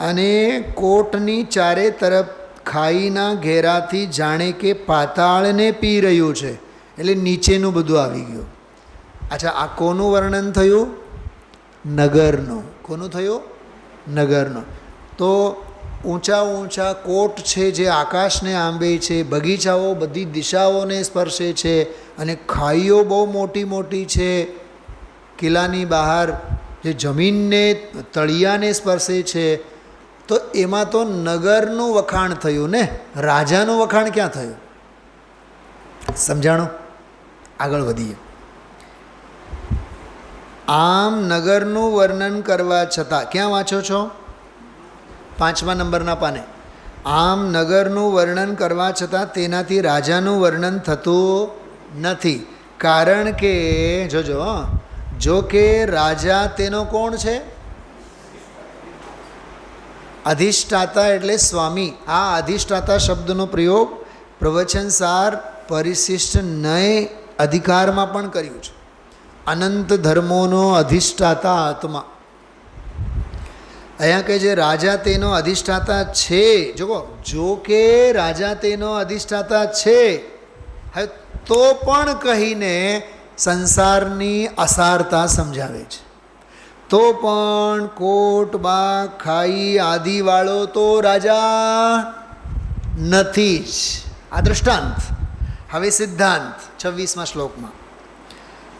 અને કોટની ચારે તરફ ખાઈના ઘેરાથી જાણે કે પાતાળને પી રહ્યું છે, એટલે નીચેનું બધું આવી ગયું. અચ્છા, આ કોનું વર્ણન થયું? નગરનું. કોનું થયું? નગરનું. તો ઊંચા ઊંચા કોટ છે જે આકાશને આંબે છે, બગીચાઓ બધી દિશાઓને સ્પર્શે છે, અને ખાઈઓ બહુ મોટી મોટી છે, કિલ્લાની બહાર જે જમીનને તળિયાને સ્પર્શે છે. તો એમાં તો નગરનું વખાણ થયું ને, રાજાનું વખાણ ક્યાં થયું? સમજાણું? આગળ વધીએ. આમ નગરનું વર્ણન કરવા છતાં, ક્યાં વાંચો છો? 5મા નંબરના પાને. આમ નગરનું વર્ણન કરવા છતાં તેનાથી રાજાનું વર્ણન થતું નથી. કારણ કે જોજો, જો કે રાજા તેનો કોણ છે? અધિષ્ઠાતા એટલે સ્વામી. આ અધિષ્ઠાતા શબ્દનો પ્રયોગ પ્રવચનસાર પરિશિષ્ટ નય અધિકારમાં પણ કર્યું છે. અનંત ધર્મોનો અધિષ્ઠાતા આત્મા. અહીંયા કહે છે રાજા તેનો અધિષ્ઠાતા છે. જો કે રાજા તેનો અધિષ્ઠાતા છે, હવે તો પણ કહીને સંસારની અસારતા સમજાવે છે. તો પણ કોટ બાગ ખાઈ આદિવાળો તો રાજા નથી જ. આ દૃષ્ટાંત. હવે સિદ્ધાંત 26મા શ્લોકમાં.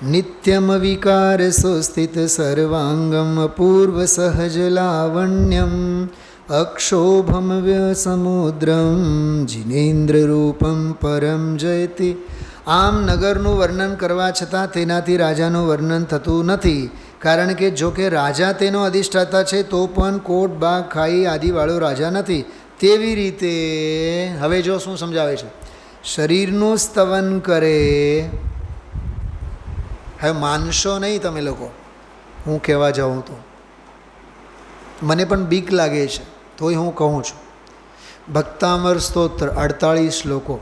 નિત્યમ વિકાર સુસ્થિત સર્વાંગમ અપૂર્વ સહજ લાવણ્યમ અક્ષોભમ વ્યસમુદ્રમ જિનેન્દ્ર રૂપમ પરમ જયતિ. આમ નગરનું વર્ણન કરવા છતાં તેનાથી રાજાનું વર્ણન થતું નથી. કારણ કે જો કે રાજા તેનો અધિષ્ઠાતા છે, તો પણ કોટ બાગ ખાઈ આદિવાળો રાજા નથી. તેવી રીતે હવે જો શું સમજાવે છે? શરીરનું સ્તવન કરે. હવે માનશો નહીં તમે લોકો, હું કહેવા જાઉં તો મને પણ બીક લાગે છે, તોય હું કહું છું. ભક્તામર સ્તોત્ર 48 શ્લોકો,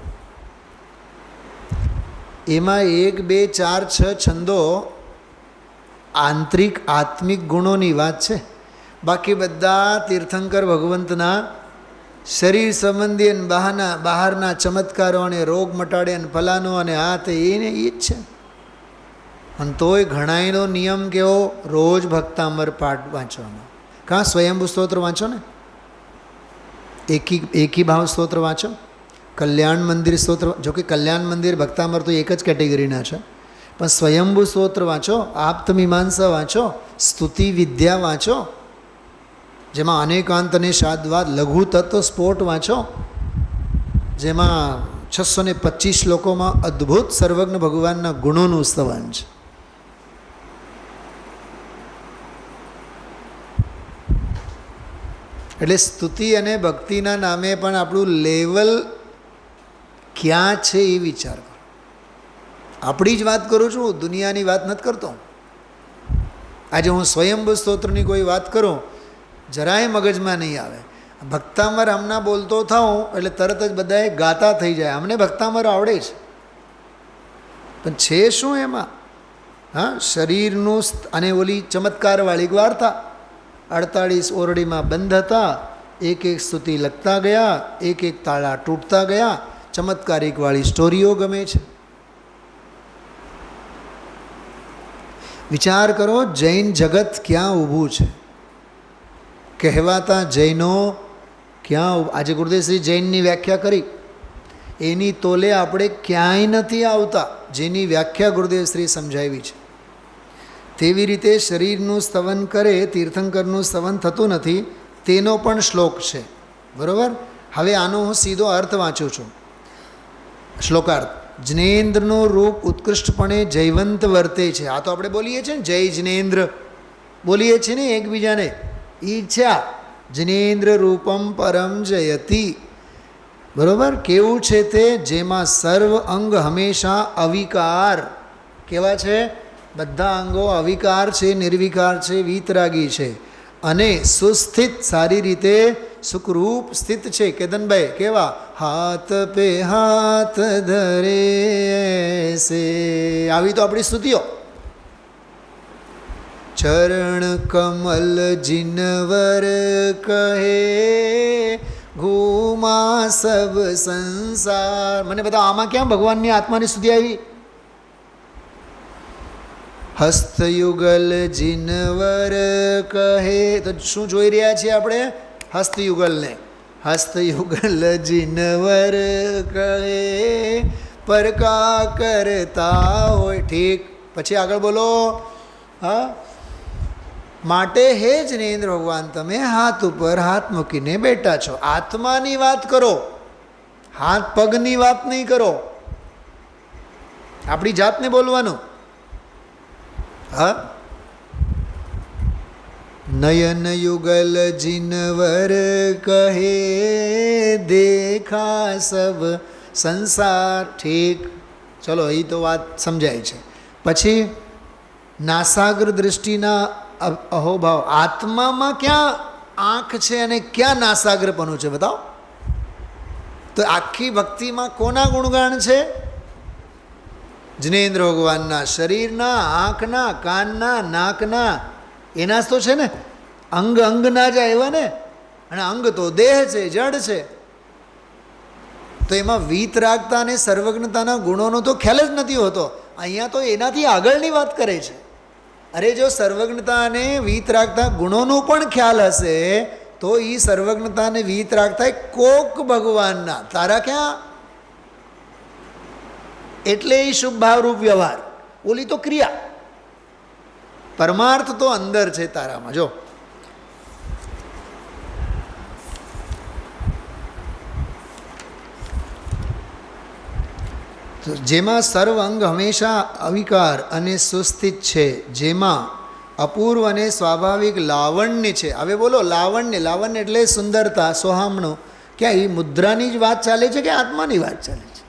એમાં 1, 2, 4, 6 છંદો આંતરિક આત્મિક ગુણોની વાત છે. બાકી બધા તીર્થંકર ભગવંતના શરીર સંબંધી અને બહારના ચમત્કારો અને રોગ મટાડે અને ફલાનો અને આ તે એને એ જ છે. અને તોય ઘણાયનો નિયમ કેવો? રોજ ભક્તામર પાઠ વાંચવાનો. કાં સ્વયંભૂ સ્તોત્ર વાંચો ને, એકી ભાવ સ્તોત્ર વાંચો, કલ્યાણ મંદિર સ્તોત્ર. જો કે કલ્યાણ મંદિર ભક્તામર તો એક જ કેટેગરીના છે, પણ સ્વયંભૂ સ્તોત્ર વાંચો, આપ્તમીમાંસા વાંચો, સ્તુતિ વિદ્યા વાંચો, જેમાં અનેકાંત અને શાદ્વાદ, લઘુ તત્વ સ્ફોટ વાંચો, જેમાં 625 શ્લોકોમાં અદ્ભુત સર્વજ્ઞ ભગવાનના ગુણોનું સ્તવન છે. એટલે સ્તુતિ અને ભક્તિના નામે પણ આપણું લેવલ ક્યાં છે એ વિચાર કરો. આપણી જ વાત કરું છું, દુનિયાની વાત નથી કરતો. આજે હું સ્વયંભૂ સ્તોત્રની કોઈ વાત કરું, જરાય મગજમાં નહીં આવે. ભક્તામર હમણાં બોલતો થાઉં એટલે તરત જ બધાએ ગાતા થઈ જાય. અમને ભક્તામર આવડે છે, પણ છે શું એમાં? હા, શરીરનું અને ઓલી ચમત્કારવાળી વાર્તા. 48 ઓરડીમાં બંધ હતા, એક એક સ્તુતિ લખતા ગયા, એક એક તાળા તૂટતા ગયા. ચમત્કારિકવાળી સ્ટોરીઓ ગમે છે. વિચાર કરો, જૈન જગત ક્યાં ઊભું છે? કહેવાતા જૈનો ક્યાં? આજે ગુરુદેવશ્રી જૈનની વ્યાખ્યા કરી, એની તોલે આપણે ક્યાંય નથી આવતા, જેની વ્યાખ્યા ગુરુદેવશ્રી સમજાવી છે. તેવી રીતે શરીરનું સ્તવન કરે, તીર્થંકરનું સ્તવન થતું નથી, તેનો પણ શ્લોક છે. બરાબર? હવે આનો હું સીધો અર્થ વાંચું છું. શ્લોકાર્થ. જિનેન્દ્રનું રૂપ ઉત્કૃષ્ટપણે જયવંત વર્તે છે. આ તો આપણે બોલીએ છીએ ને, જય જિનેન્દ્ર બોલીએ છીએ ને એકબીજાને. ઈચ્છા જિનેન્દ્ર રૂપમ પરમ જયતિ. બરાબર? કેવું છે તે? જેમાં સર્વ અંગ હંમેશા અવિકાર. કેવા છે? બધા અંગો અવિકાર છે, નિર્વિકાર છે, વીતરાગી છે, અને સુસ્થિત, સારી રીતે સુખરૂપ સ્થિત છે. કેતનભાઈ કેવા? હાથ પે હાથ ધરે છે. આવી તો આપણી સ્તુતિઓ. ચરણ કમલ જિનવર કહે ઘૂમા સબ સંસાર. મને બધા આમાં ક્યાં ભગવાનની આત્માની સ્તુતિ આવી? હસ્તયુગલ જિનવર કહે. તો શું જોઈ રહ્યા છીએ આપણે? હસ્તયુગલને. હસ્તયુગલ જિનવર કહે પરકા કરતા હોય. ઠીક, પછી આગળ બોલો. હા, માટે હે જિનેન્દ્ર ભગવાન તમે હાથ ઉપર હાથ મૂકીને બેઠા છો. આત્માની વાત કરો, હાથ પગની વાત નહીં કરો. આપણી જાતને બોલવાનું. હા, નયન યુગલ જિનવર કહે દેખા સબ સંસાર. ઠીક, ચલો એ તો વાત સમજાય છે. પછી નાસાગ્ર દૃષ્ટિના અહોભાવ. આત્મામાં ક્યાં આંખ છે અને ક્યાં નાસાગ્રપણું છે બતાવો? તો આખી ભક્તિમાં કોના ગુણગાન છે? જિનેન્દ્ર ભગવાનના. શરીરના, આંખના, કાનના, નાકના, એના જ તો છે ને. અંગ અંગ ના જાય એવા ને. અને અંગ તો દેહ છે, જડ છે. તો એમાં વીતરાગતા અને સર્વજ્ઞતાના ગુણોનો તો ખ્યાલ જ નથી હોતો. અહીંયા તો એનાથી આગળની વાત કરે છે. અરે જો સર્વજ્ઞતા અને વીતરાગતા ગુણોનો પણ ખ્યાલ હશે તો એ સર્વજ્ઞતા અને વીતરાગતા કોક ભગવાનના, તારા ક્યાં? એટલે એ શુભ ભાવરૂપ વ્યવહાર. ઓલી તો ક્રિયા, પરમાર્થ તો અંદર છે તારામાં. જો જેમાં સર્વ અંગ હંમેશા અવિકાર અને સુસ્થિત છે, જેમાં અપૂર્વ અને સ્વાભાવિક લાવણ્ય છે. હવે બોલો, લાવણ્ય. લાવણ્ય એટલે સુંદરતા, સોહામણું. ક્યાં એ મુદ્રાની જ વાત ચાલે છે કે આત્માની વાત ચાલે છે?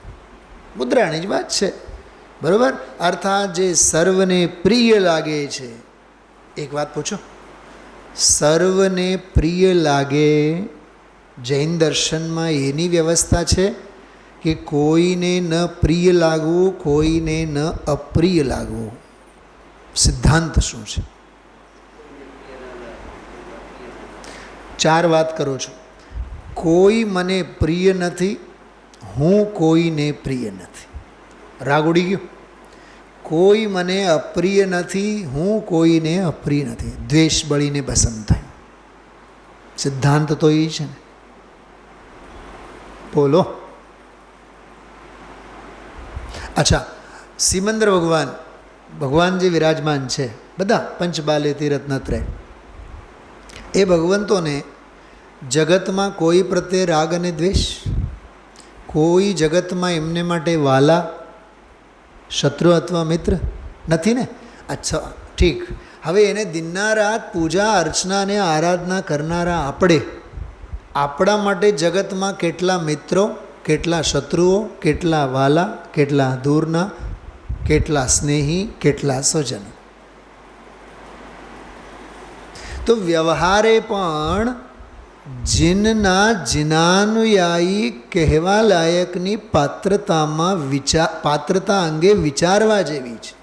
મુદ્રાની જ વાત છે, બરાબર. અર્થાત જે સર્વને પ્રિય લાગે છે. એક વાત પૂછો, સર્વને પ્રિય લાગે જૈન દર્શનમાં એની વ્યવસ્થા છે કે કોઈને ન પ્રિય લાગવું, કોઈને ન અપ્રિય લાગવું? સિદ્ધાંત શું છે? ચાર વાત કરો છો. કોઈ મને પ્રિય નથી, હું કોઈને પ્રિય નથી. રાગ ઉડી ગયો. કોઈ મને અપ્રિય નથી, હું કોઈને અપ્રિય નથી. દ્વેષ બળીને પસંદ થાય. સિદ્ધાંત તો એ છે ને. બોલો. અચ્છા, સિમંદર ભગવાન, ભગવાન જે વિરાજમાન છે બધા પંચબાલે તીરત્નત્રય, એ ભગવંતોને જગતમાં કોઈ પ્રત્યે રાગ અને દ્વેષ? કોઈ જગતમાં એમને માટે વાલા, શત્રુ અથવા મિત્ર નથી ને? અચ્છા, ઠીક. હવે એને દિનના રાત પૂજા અર્ચના અને આરાધના કરનારા આપણે, આપણા માટે જગતમાં કેટલા મિત્રો, કેટલા શત્રુઓ, કેટલા વાલા, કેટલા દૂરના, કેટલા સ્નેહી, કેટલા સ્વજનો. તો વ્યવહારે પણ જીનના જીનાનુયાયી કહેવા લાયકની પાત્રતામાં પાત્રતા અંગે વિચારવા જેવી છે.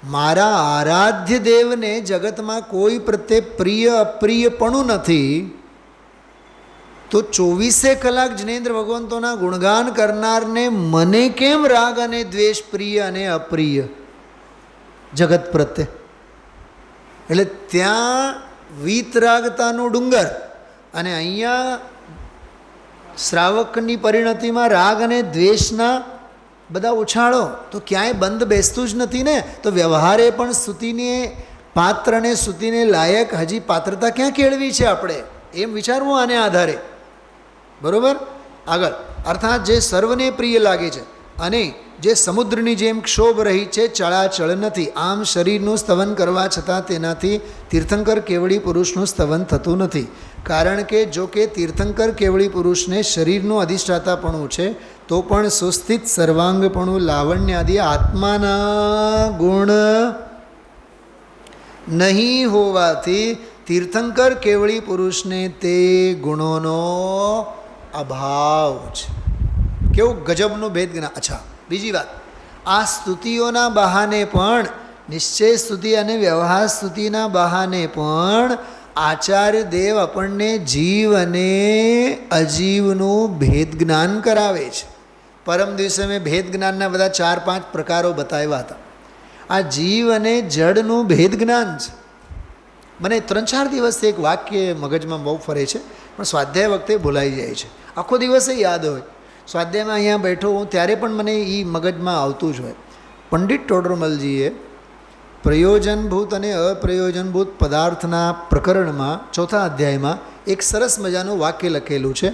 મારા આરાધ્ય દેવને જગતમાં કોઈ પ્રત્યે પ્રિય અપ્રિયપણું નથી, તો 24 કલાક જિનેન્દ્ર ભગવંતોના ગુણગાન કરનારને મને કેમ રાગ અને દ્વેષ, પ્રિય અને અપ્રિય જગત પ્રત્યે? એટલે ત્યાં વીતરાગતાનું ડુંગર અને અહીંયા શ્રાવકની પરિણતિમાં રાગ અને દ્વેષના બધા ઉછાળો. તો ક્યાંય બંધ બેસતું જ નથી ને. તો વ્યવહારે પણ સ્તુતિને પાત્ર અને સ્તુતિને લાયક હજી પાત્રતા ક્યાં કેળવી છે આપણે, એમ વિચારવું આને આધારે. બરાબર. આગળ, અર્થાત જે સર્વને પ્રિય લાગે છે અને જે સમુદ્રની જેમ ક્ષોભ રહી છે, ચળાચળ નથી. આમ શરીરનું સ્તવન કરવા છતાં તેનાથી તીર્થંકર કેવળી પુરુષનું સ્તવન થતું નથી. કારણ કે જો કે તીર્થંકર કેવળી પુરુષને શરીરનું અધિષ્ઠાતાપણું છે, તો પણ સુસ્થિત સર્વાંગપણું, લાવણ્ય આદિ આત્માના ગુણ નહીં હોવાથી તીર્થંકર કેવળી પુરુષને તે ગુણોનો અભાવ છે. કેવું ગજબનું ભેદ જ્ઞાન. અચ્છા, બીજી વાત, આ સ્તુતિઓના બહાને પણ નિશ્ચય સ્તુતિ અને વ્યવહાર સ્તુતિના બહાને પણ આચાર્ય દેવ આપણને જીવ અને અજીવનું ભેદ જ્ઞાન કરાવે છે. પરમ દિવસે મેં ભેદ જ્ઞાનના બધા 4-5 પ્રકારો બતાવ્યા હતા. આ જીવ અને જડનું ભેદ જ્ઞાન છે. મને 3-4 દિવસથી એક વાક્ય મગજમાં બહુ ફરે છે, પણ સ્વાધ્યાય વખતે ભૂલાઈ જાય છે. આખો દિવસે યાદ હોય. સ્વાધ્યાયમાં અહીંયા બેઠો હું ત્યારે પણ મને એ મગજમાં આવતું જ હોય. પંડિત ટોડરમલજીએ પ્રયોજનભૂત અને અપ્રયોજનભૂત પદાર્થના પ્રકરણમાં 4થા અધ્યાયમાં એક સરસ મજાનું વાક્ય લખેલું છે.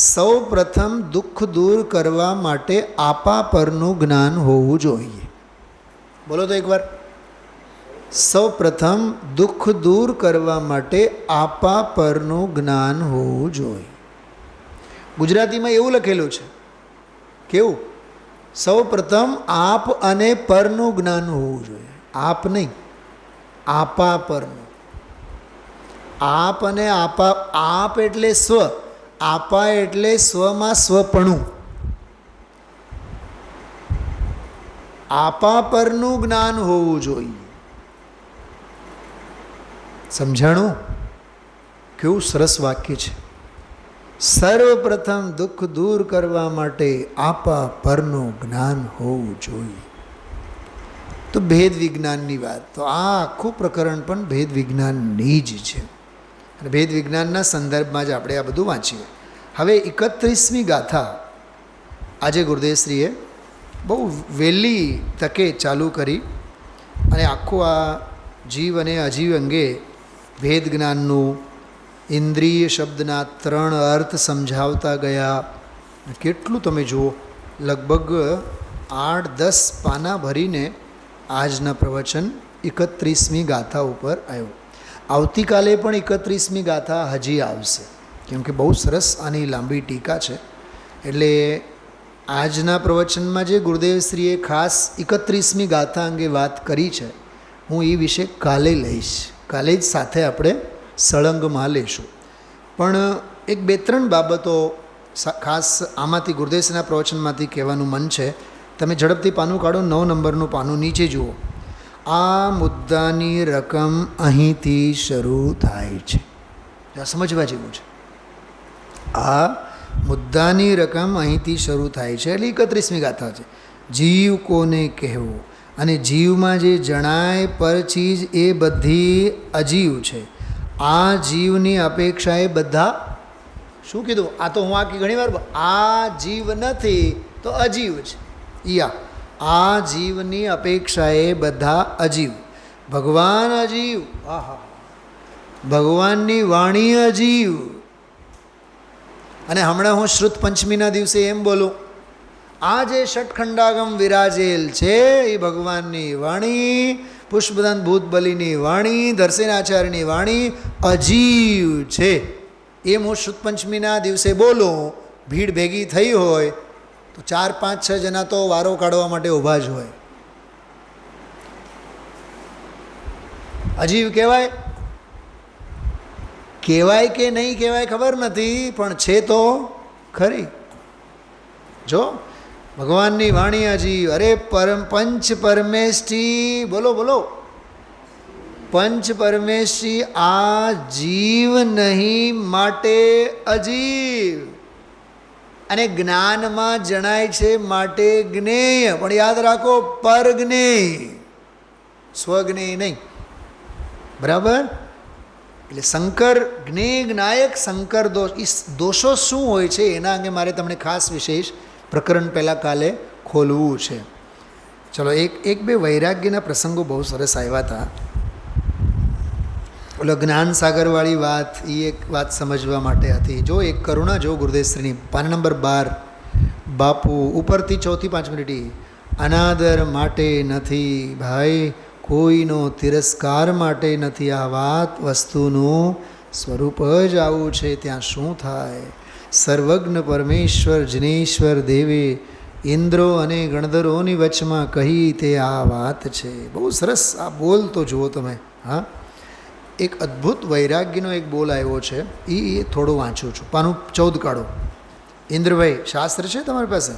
સૌ પ્રથમ દુઃખ દૂર કરવા માટે આપા પરનું જ્ઞાન હોવું જોઈએ. બોલો તો એકવાર. સૌ પ્રથમ દુઃખ દૂર કરવા માટે આપા પરનું જ્ઞાન હોવું જોઈએ. ગુજરાતીમાં એવું લખેલું છે. કેવું? સૌ પ્રથમ આપ અને પરનું જ્ઞાન હોવું જોઈએ. આપ નહીં, આપા પરનું. આપ અને આપા. આપ એટલે સ્વ, આપા એટલે સ્વમાં સ્વપણું. આપા પરનું જ્ઞાન હોવું જોઈએ. સમજાણું? કેવું સરસ વાક્ય છે. સર્વપ્રથમ દુઃખ દૂર કરવા માટે આપા પરનું જ્ઞાન હોવું જોઈએ. તો ભેદ વિજ્ઞાનની વાત, તો આ આખું પ્રકરણ પણ ભેદ વિજ્ઞાનની જ છે. અને ભેદ વિજ્ઞાનના સંદર્ભમાં જ આપણે આ બધું વાંચીએ. હવે 31મી ગાથા આજે ગુરુદેવશ્રીએ બહુ વહેલી તકે ચાલુ કરી અને આખું આ જીવ અને અજીવ અંગે ભેદ જ્ઞાનનું ઇન્દ્રિય શબ્દના 3 અર્થ સમજાવતા ગયા. કેટલું તમે જુઓ, લગભગ 8-10 પાના ભરીને આજના પ્રવચન 31મી ગાથા ઉપર આવ્યો. આવતીકાલે પણ 31મી ગાથા હજી આવશે, કેમ કે બહુ સરસ આની લાંબી ટીકા છે. એટલે આજના પ્રવચનમાં જે ગુરુદેવશ્રીએ ખાસ 31મી ગાથા અંગે વાત કરી છે, હું એ વિશે કાલે લઈશ. કાલે જ સાથે આપણે સળંગમાં લેશું. પણ એક 2-3 બાબતો ખાસ આમાંથી ગુરુદેવશ્રીના પ્રવચનમાંથી કહેવાનું મન છે. તમે ઝડપથી પાનું કાઢો, 9 નંબરનું પાનું નીચે જુઓ. આ મુદ્દાની રકમ અહીંથી શરૂ થાય છે. સમજવા જેવું છે. આ મુદ્દાની રકમ અહીંથી શરૂ થાય છે. એટલે 31મી ગાથા છે. જીવ કોને કહેવો, અને જીવમાં જે જણાય પર ચીજ એ બધી અજીવ છે. આ જીવની અપેક્ષાએ બધા, શું કીધું? આ તો હું આખી ઘણી વાર, આ જીવ નથી તો અજીવ છે. આ જીવની અપેક્ષાએ બધા અજીવ. ભગવાન અજીવ. આહા, ભગવાનની વાણી અજીવ. અને હમણાં હું શ્રુત પંચમીના દિવસે એમ બોલું, આ જે ષટખંડાગમ વિરાજેલ છે એ ભગવાનની વાણી, પુષ્પદાન ભૂતબલીની વાણી, દર્શનાચાર્યની વાણી અજીવ છે. એમ હું શ્રુત પંચમીના દિવસે બોલું, ભીડ ભેગી થઈ હોય તો 4-5-6 જણા તો વારો કાઢવા માટે ઊભા જ હોય. અજીવ કહેવાય? કહેવાય કે નહીં કહેવાય ખબર નથી, પણ છે તો ખરી. જો ભગવાનની વાણી અજીવ. અરે પંચ પરમેષ્ઠી, બોલો બોલો, પંચ પરમેષ્ઠી આ જીવ નહીં માટે અજીવ. અને જ્ઞાનમાં જણાય છે માટે જ્ઞેય. પણ યાદ રાખો, પરજ્ઞેય, સ્વજ્ઞેય નહીં. બરાબર? એટલે શંકર જ્ઞેય જ્ઞાયક શંકર દોષ. એ દોષો શું હોય છે એના અંગે મારે તમને ખાસ વિશેષ પ્રકરણ પહેલાં કાલે ખોલવું છે. ચલો, એક બે વૈરાગ્યના પ્રસંગો બહુ સરસ આવ્યા હતા. ઓલો જ્ઞાન સાગરવાળી વાત, એ એક વાત સમજવા માટે હતી. જો એક કરુણા જો ગુરુદેવશ્રીની, પાન નંબર 12, બાપુ ઉપરથી 4-5 મિનિટ. અનાદર માટે નથી ભાઈ, કોઈનો તિરસ્કાર માટે નથી. આ વાત વસ્તુનું સ્વરૂપ જ આવું છે, ત્યાં શું થાય? સર્વજ્ઞ પરમેશ્વર જનેશ્વર દેવે ઇન્દ્રો અને ગણધરોની વચમાં કહી તે આ વાત છે. બહુ સરસ આ બોલ તો જુઓ તમે. હા, એક અદ્ભુત વૈરાગ્યનો એક બોલ આવ્યો છે, એ થોડું વાંચું છું. પાનું 14 કાઢો. ઇન્દ્રભાઈ, શાસ્ત્ર છે તમારી પાસે?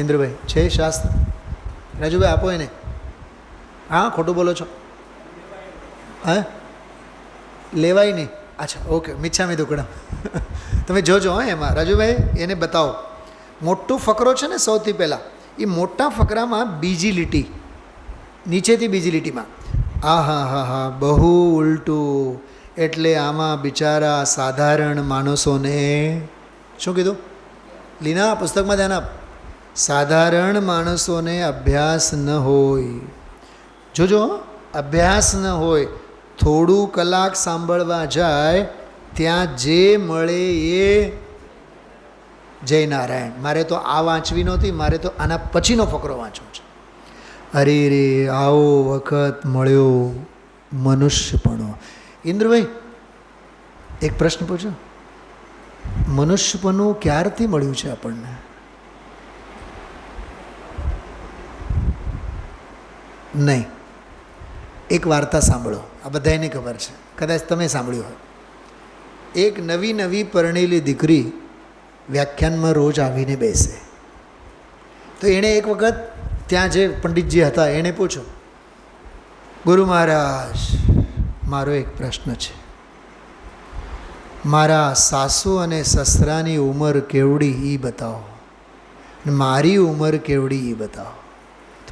ઇન્દ્રભાઈ છે શાસ્ત્ર? રાજુભાઈ આપો એને. હા, ખોટું બોલો છો. હા, લેવાય નહીં. અચ્છા, ઓકે, મિચ્છામી દુક્કડમ. તમે જોજો. હા, એમાં રાજુભાઈ એને બતાવો. મોટું ફકરો છે ને, સૌથી પહેલાં એ મોટા ફકરામાં બીજી લીટી, નીચેથી બીજી લીટીમાં આ હા હા હા બહુ ઉલટું. એટલે આમાં બિચારા સાધારણ માણસોને શું કીધું? લીના, પુસ્તકમાં ધ્યાન આપ. સાધારણ માણસોને અભ્યાસ ન હોય. જોજો, અભ્યાસ ન હોય, થોડું કલાક સાંભળવા જાય ત્યાં જે મળે એ જય નારાયણ. મારે તો આ વાંચવી નહોતી, મારે તો આના પછીનો ફકરો વાંચવો છે. અરે રે, આવો વખત મળ્યો મનુષ્યપણો. ઇન્દ્રભાઈ એક પ્રશ્ન પૂછો, મનુષ્યપણું ક્યારથી મળ્યું છે આપણને? નહીં. એક વાર્તા સાંભળો, આ બધાને ખબર છે, કદાચ તમે સાંભળ્યું હોય. એક નવી નવી પરણેલી દીકરી વ્યાખ્યાનમાં રોજ આવીને બેસે. તો એણે એક વખત ત્યાં જે પંડિતજી હતા એણે પૂછ્યું, ગુરુ મહારાજ, મારો એક પ્રશ્ન છે. મારા સાસુ અને સસરાની ઉંમર કેવડી એ બતાવો, મારી ઉંમર કેવડી એ બતાવો.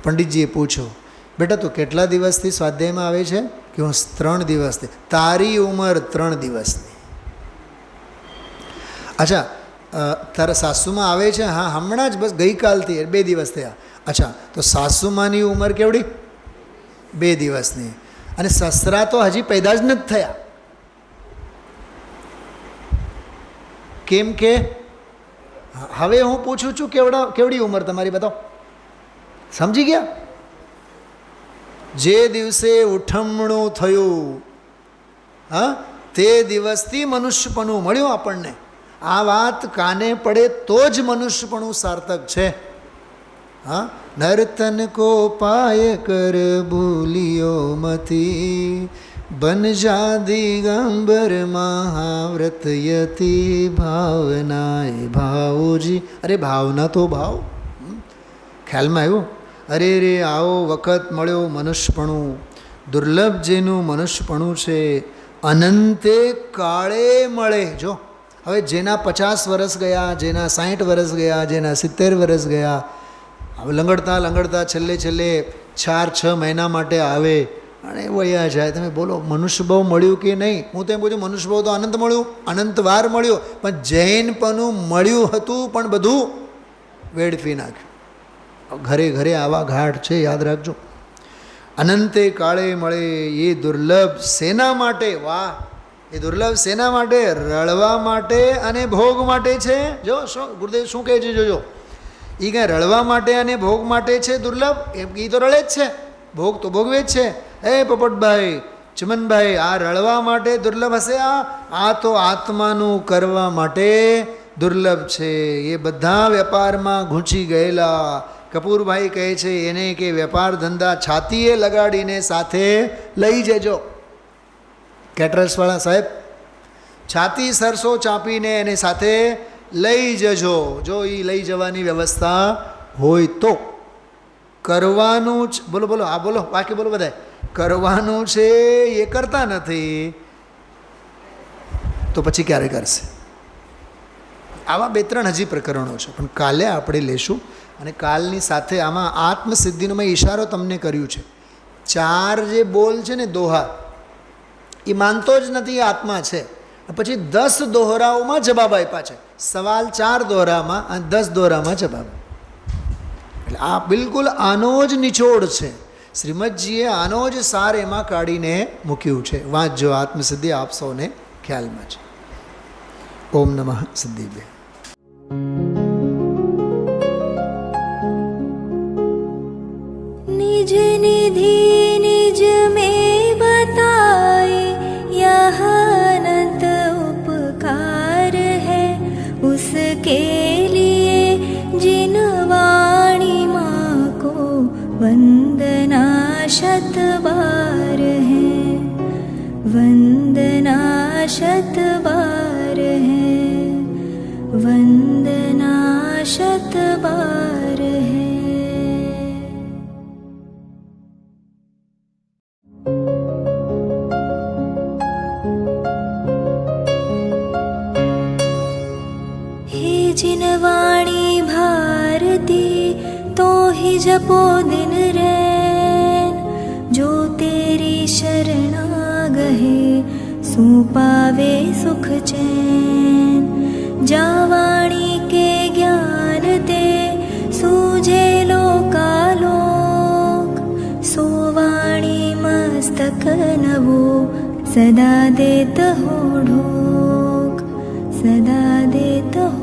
પંડિતજીએ પૂછ્યું, બેટા તું કેટલા દિવસથી સ્વાધ્યાયમાં આવે છે? કે હું 3 દિવસથી. તારી ઉંમર 3 દિવસની. અચ્છા, તારા સાસુમાં આવે છે? હા, હમણાં જ, બસ ગઈકાલથી, 2 દિવસ થયા. અચ્છા, તો સાસુમાની ઉંમર કેવડી? 2 દિવસની. અને સસરા તો હજી પેદા જ નથી થયા. કેમ કે હવે હું પૂછું છું કેવડી ઉંમર તમારી બતાવો. સમજી ગયા? જે દિવસે ઉઠમણું થયું, હા, તે દિવસથી મનુષ્યપણું મળ્યું આપણને. આ વાત કાને પડે તો જ મનુષ્યપણું સાર્થક છે. હા, નર્તન કો પાય કર ભૂલિયો મતી, બન જા દિગંબર મહાવ્રત યતિ, ભાવનાએ ભાવજી. અરે ભાવના તો ભાવ. ખ્યાલમાં આવ્યું? અરે રે, આવો વખત મળ્યો મનુષ્યપણું. દુર્લભ જેનું મનુષ્યપણું છે, અનંતે કાળે મળે. જો હવે જેના 50 વર્ષ ગયા, જેના 60 વર્ષ ગયા, જેના 70 વર્ષ ગયા, હવે લંગડતા લંગડતા છેલ્લે 4-6 મહિના માટે આવે અને વયા જાય. તમે બોલો, મનુષ્યભાવ મળ્યું કે નહીં? હું તો એમ પૂછું, મનુષ્યભાવ તો અનંત મળ્યું, અનંત વાર મળ્યું, પણ જૈનપણું મળ્યું હતું પણ બધું વેડફી નાખ્યું. ઘરે ઘરે આવા ઘાટ છે, યાદ રાખજો. અનંતે કાળે મળે એ દુર્લભ શેના માટે? વાહ, એ દુર્લભ શેના માટે? રળવા માટે અને ભોગ માટે છે. જો શું ગુરુદેવ શું કહે છે, જોજો. એ કાંઈ રળવા માટે અને ભોગ માટે છે દુર્લભ? એમ એ તો રળે જ છે, ભોગ તો ભોગવે જ છે. એ પોપટભાઈ, ચમનભાઈ, આ રળવા માટે દુર્લભ હશે? આ તો આત્માનું કરવા માટે દુર્લભ છે. એ બધા વેપારમાં ઘૂંચી ગયેલા કપૂરભાઈ કહે છે એને કે વેપાર ધંધા છાતીએ લગાડીને સાથે લઈ જજો. કેટરર્સવાળા સાહેબ, છાતી સરસો ચાંપીને એને સાથે લઈ જજો. જો એ લઈ જવાની વ્યવસ્થા હોય તો. કરવાનું જ, બોલો બોલો, આ બોલો, બાકી બોલો બધાય. કરવાનું છે એ કરતા નથી તો પછી ક્યારે કરશે? આવા 2-3 હજી પ્રકરણો છે, પણ કાલે આપણે લેશું. અને કાલની સાથે આમાં આત્મસિદ્ધિનો મેં ઈશારો તમને કર્યું છે. 4 જે બોલ છે ને, દોહા, એ માનતો જ નથી એ આત્મા છે. પછી 10 દોહરાઓમાં જવાબ આપ્યા છે. સવાલ 4 દોહરામાં અને 10 દોહરામાં જવાબ. એટલે આ બિલકુલ આનો જ નિચોડ છે. શ્રીમદજીએ આનો જ સાર એમાં કાઢીને મૂક્યું છે. વાંચજો, આત્મસિદ્ધિ આપ સૌને ખ્યાલમાં છે. ઓમ નમઃ સિદ્ધિભ્ય. निज निधि निज में बताए, यह अनंत उपकार है उसके लिए जिन वाणी माँ को वंदना शत बार है, वंदना शत बार है, वंदना शत बार है. जिनवाणी भारती तो ही जपो दिन रैन। जो तेरी शरणा गहे सू पावे सुख चैन। जावाणी के ज्ञान ते सूझे लोकालोक। सोवाणी मस्तक नवो सदा देत हो ढोक, सदा देत हो